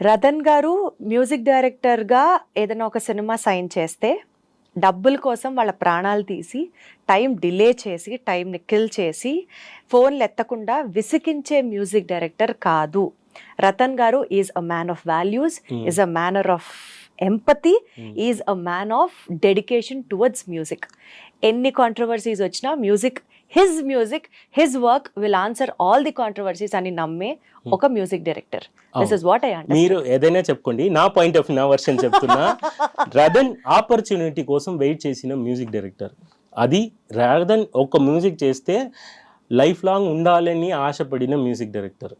రతన్ గారు మ్యూజిక్ డైరెక్టర్గా ఏదైనా ఒక సినిమా సైన్ చేస్తే డబ్బుల కోసం వాళ్ళ ప్రాణాలు తీసి, టైం డిలే చేసి, టైంని కిల్ చేసి, ఫోన్లు ఎత్తకుండా విసిగించే మ్యూజిక్ డైరెక్టర్ కాదు. Ratan garu is a man of values, is a manner of empathy, is a man of dedication towards music. ఎన్ని కాంట్రవర్సీస్ వచ్చినా his work will answer all the controversies అని నమ్మే ఒక music director. This is what I understand. మీరు ఏదైనా చెప్పుకోండి, నా point of నా వర్షన్ చెప్తున్నా. రతన్ ఆపర్చునిటీ కోసం వెయిట్ చేసిన మ్యూజిక్ డైరెక్టర్. అది రాదన్ ఒక మ్యూజిక్ చేస్తే లైఫ్ లాంగ్ ఉండాలని ఆశపడిన మ్యూజిక్ డైరెక్టర్.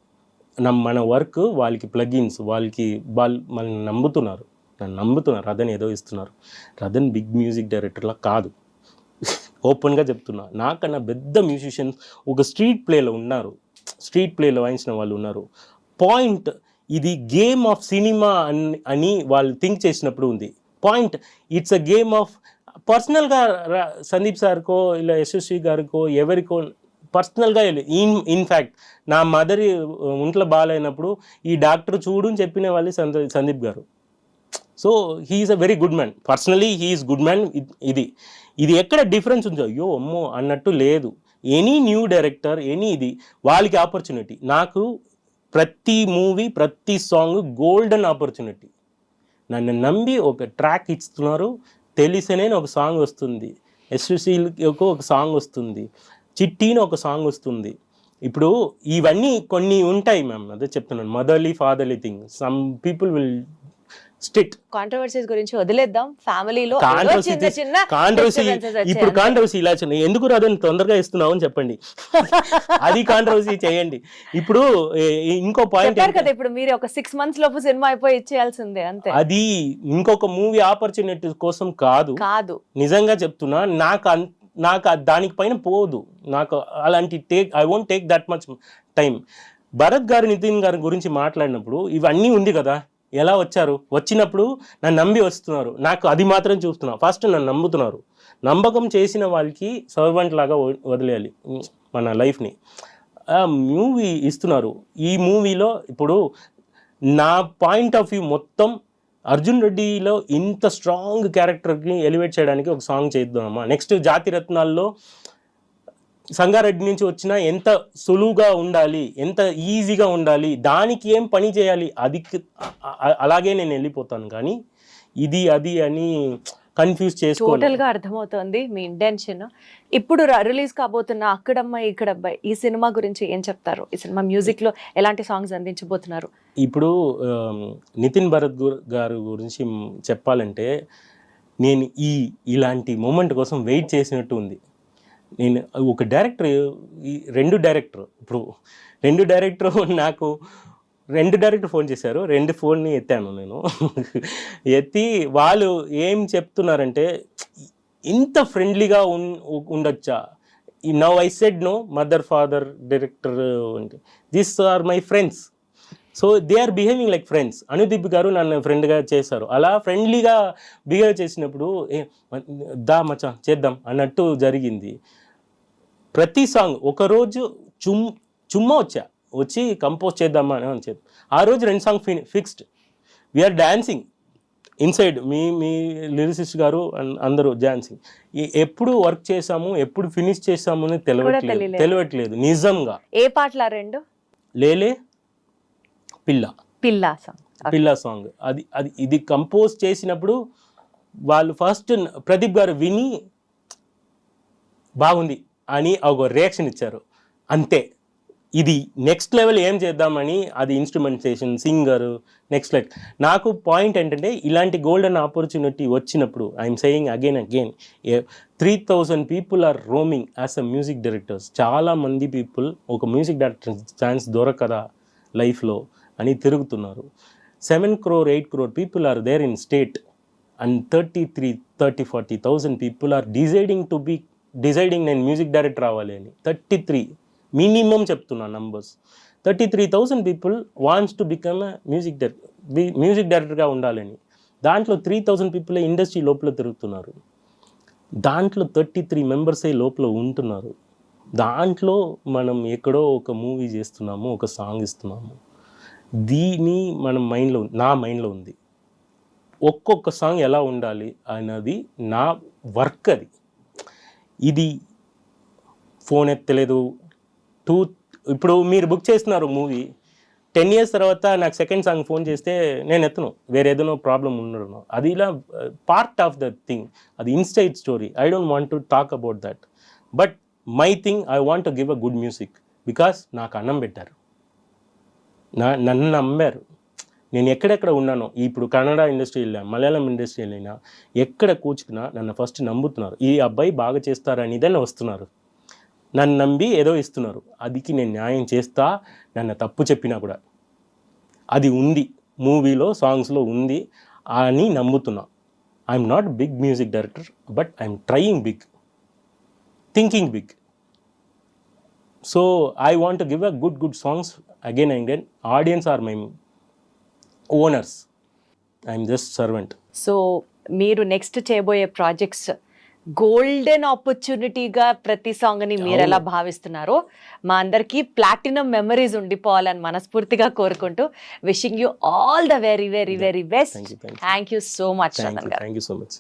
మన వర్క్ వాళ్ళకి ప్లగిన్స్, వాళ్ళు మనల్ని నన్ను నమ్ముతున్నారు, రతన్ ఏదో ఇస్తున్నారు. రతన్ బిగ్ మ్యూజిక్ డైరెక్టర్లా కాదు, ఓపెన్గా చెప్తున్నా. నాకన్నా పెద్ద మ్యూజిషియన్స్ ఒక స్ట్రీట్ ప్లేలో వాయించిన వాళ్ళు ఉన్నారు. పాయింట్ ఇది గేమ్ ఆఫ్ సినిమా అని వాళ్ళు థింక్ చేసినప్పుడు ఉంది. Point it's a game of పర్సనల్గా సందీప్ సార్కో ఇలా యశస్వి గారికో ఎవరికో పర్సనల్గా ఇన్ఫ్యాక్ట్ నా మదర్ ఒంట్లో బాగాలేనప్పుడు ఈ డాక్టర్ చూడు అని చెప్పిన వాళ్ళు Sandeep garu. So he's a very good man, personally he's good man. ఇది ఎక్కడ డిఫరెన్స్ ఉందో అయ్యో అమ్మో అన్నట్టు లేదు. ఎనీ న్యూ డైరెక్టర్ ఇది వాళ్ళకి ఆపర్చునిటీ. నాకు ప్రతి మూవీ ప్రతి సాంగ్ గోల్డెన్ ఆపర్చునిటీ. నన్ను నమ్మి ఒక ట్రాక్ ఇస్తున్నారు, తెలిసనే ఒక సాంగ్ వస్తుంది, ఎస్విసికి ఒక సాంగ్ వస్తుంది, చిట్టీని ఒక సాంగ్ వస్తుంది. ఇప్పుడు ఇవన్నీ కొన్ని ఉంటాయి మ్యామ్, అదే చెప్తున్నాను, motherly fatherly thing. Some people will strict. Controversies గురించి వదిలేద్దాం. ఫ్యామిలీలో ఇప్పుడు కాంట్రవర్సీ ఇలా చిన్న ఎందుకు రాదని తొందరగా ఇస్తున్నావు అని చెప్పండి, అది కాంట్రవర్సీ చేయండి. ఇప్పుడు ఇంకో పాయింట్ కదా, ఇప్పుడు మీరు ఒక 6 months లోపు సినిమా అయిపోయి ఇచ్చేయాల్సిందే అంతే. అది ఇంకొక మూవీ ఆపర్చునిటీ కోసం కాదు, నిజంగా చెప్తున్నా. నాకు దానికి పైన పోదు, నాకు అలాంటి I won't take that much time. Bharat గారు నితిన్ గారి గురించి మాట్లాడినప్పుడు ఇవన్నీ ఉంది కదా, ఎలా వచ్చారు, వచ్చినప్పుడు నన్ను నమ్మి వస్తున్నారు, నాకు అది మాత్రం చూస్తున్నా. ఫస్ట్ నన్ను నమ్ముతున్నారు, నమ్మకం చేసిన వాళ్ళకి సర్వెంట్ లాగా వదిలేయాలి మన లైఫ్ని. మూవీ ఇస్తున్నారు. ఈ మూవీలో ఇప్పుడు నా పాయింట్ ఆఫ్ వ్యూ మొత్తం అర్జున్ రెడ్డిలో ఇంత స్ట్రాంగ్ క్యారెక్టర్కి ఎలివేట్ చేయడానికి ఒక సాంగ్ చేద్దామా. నెక్స్ట్ జాతిరత్నాల్లో సంగారెడ్డి నుంచి వచ్చినా ఎంత సులువుగా ఉండాలి, ఎంత ఈజీగా ఉండాలి, దానికి ఏం పని చేయాలి, అది అలాగే నేను వెళ్ళిపోతాను. కానీ ఇది అది అని కన్ఫ్యూజ్ చేసుకోవాలి. టోటల్ గా అర్థమవుతోంది మీ ఇంటెన్షన్. ఇప్పుడు రిలీజ్ కాబోతున్న అక్కడమ్మ ఇక్కడబ్బాయి ఈ సినిమా గురించి ఏం చెప్తారు? ఈ సినిమా మ్యూజిక్ లో ఎలాంటి సాంగ్స్ అందించబోతున్నారు? ఇప్పుడు నితిన్ భరత్ గారు గురించి చెప్పాలంటే నేను ఇలాంటి మూమెంట్ కోసం వెయిట్ చేసినట్టు ఉంది. నేను ఒక డైరెక్టర్, రెండు డైరెక్టర్ నాకు ఫోన్ చేశారు. 2 ఫోన్ని ఎత్తాను నేను. ఎత్తి వాళ్ళు ఏం చెప్తున్నారంటే ఇంత ఫ్రెండ్లీగా ఉండొచ్చా? Now I said no, mother father director, this are my friends, so they are behaving like friends. Anudeep garu నన్ను ఫ్రెండ్గా చేశారు. అలా ఫ్రెండ్లీగా బిహేవ్ చేసినప్పుడు దా మచా చేద్దాం అన్నట్టు జరిగింది. ప్రతి సాంగ్ ఒకరోజు చుమ్మా వచ్చి కంపోజ్ చేద్దామా అని చెప్పి ఆ రోజు 2 song fixed. We are dancing inside, మీ లిరిసిస్ట్ గారు అందరూ డాన్సింగ్. ఎప్పుడు వర్క్ చేసాము, ఎప్పుడు ఫినిష్ చేసాము అని తెలియట్లేదు నిజంగా. ఏ పాటల 2? లేలే పిల్లా సాంగ్ అది ఇది కంపోజ్ చేసినప్పుడు వాళ్ళు ఫస్ట్ ప్రదీప్ గారు విని బాగుంది అని ఒక రియాక్షన్ ఇచ్చారు, అంతే. ఇది నెక్స్ట్ లెవెల్ ఏం చేద్దామని అది ఇన్స్ట్రుమెంటేషన్, సింగర్ నెక్స్ట్ లెవెల్. నాకు పాయింట్ ఏంటంటే ఇలాంటి గోల్డెన్ ఆపర్చునిటీ వచ్చినప్పుడు I'm saying again 3,000 people are roaming as a music directors. చాలామంది పీపుల్ ఒక మ్యూజిక్ డైరెక్టర్ ఛాన్స్ దొరకదా లైఫ్లో అని తిరుగుతున్నారు. 7 crore 8 crore people are there in state and 30,000-40,000 people are deciding నేను మ్యూజిక్ డైరెక్టర్ అవ్వాలి అని. 33 మినిమం చెప్తున్నా numbers. 33,000 people wants to become music డైరెక్టర్గా ఉండాలని. దాంట్లో 3,000 పీపుల్ ఇండస్ట్రీ లోపల తిరుగుతున్నారు. దాంట్లో 33 మెంబర్సే లోపల ఉంటున్నారు. దాంట్లో మనం ఎక్కడో ఒక మూవీ చేస్తున్నాము, ఒక సాంగ్ ఇస్తున్నాము. దీని మనం నా మైండ్లో ఉంది. ఒక్కొక్క సాంగ్ ఎలా ఉండాలి అన్నది నా వర్క్. ఇది ఫోన్ ఎత్తలేదు. ఇప్పుడు మీరు బుక్ చేస్తున్నారు మూవీ, 10 years తర్వాత నాకు సెకండ్ సాంగ్ ఫోన్ చేస్తే నేను ఎత్తను, వేరే ఏదైనా ప్రాబ్లం ఉండను. అది ఇలా పార్ట్ ఆఫ్ ద థింగ్, అది inside story. I don't want to talk about that, but my thing I want to give a good music because నాకు అన్నం పెట్టారు, నన్ను నమ్మారు. నేను ఎక్కడెక్కడ ఉన్నానో, ఇప్పుడు కన్నడ ఇండస్ట్రీ వెళ్ళినా, మలయాళం ఇండస్ట్రీ వెళ్ళినా, ఎక్కడ కూర్చున్నా నన్ను ఫస్ట్ నమ్ముతున్నారు. ఈ అబ్బాయి బాగా చేస్తారనిదే వస్తున్నారు, నన్ను నమ్మి ఏదో ఇస్తున్నారు. అదికి నేను న్యాయం చేస్తా. నన్ను తప్పు చెప్పినా కూడా అది ఉంది, మూవీలో సాంగ్స్లో ఉంది అని నమ్ముతున్నా. I'm not big music director, but I'm trying big, thinking big. So I want to give a good songs again and again. Audience are my owners, I'm just servant. సో మీరు నెక్స్ట్ చేయబోయే ప్రాజెక్ట్స్ గోల్డెన్ ఆపర్చునిటీగా ప్రతి సాంగ్ని మీరు ఎలా భావిస్తున్నారో మా అందరికీ ప్లాటినం మెమరీస్ ఉండిపోవాలని మనస్ఫూర్తిగా కోరుకుంటూ wishing you all the very very very best. Thank you so much. Thank you so much.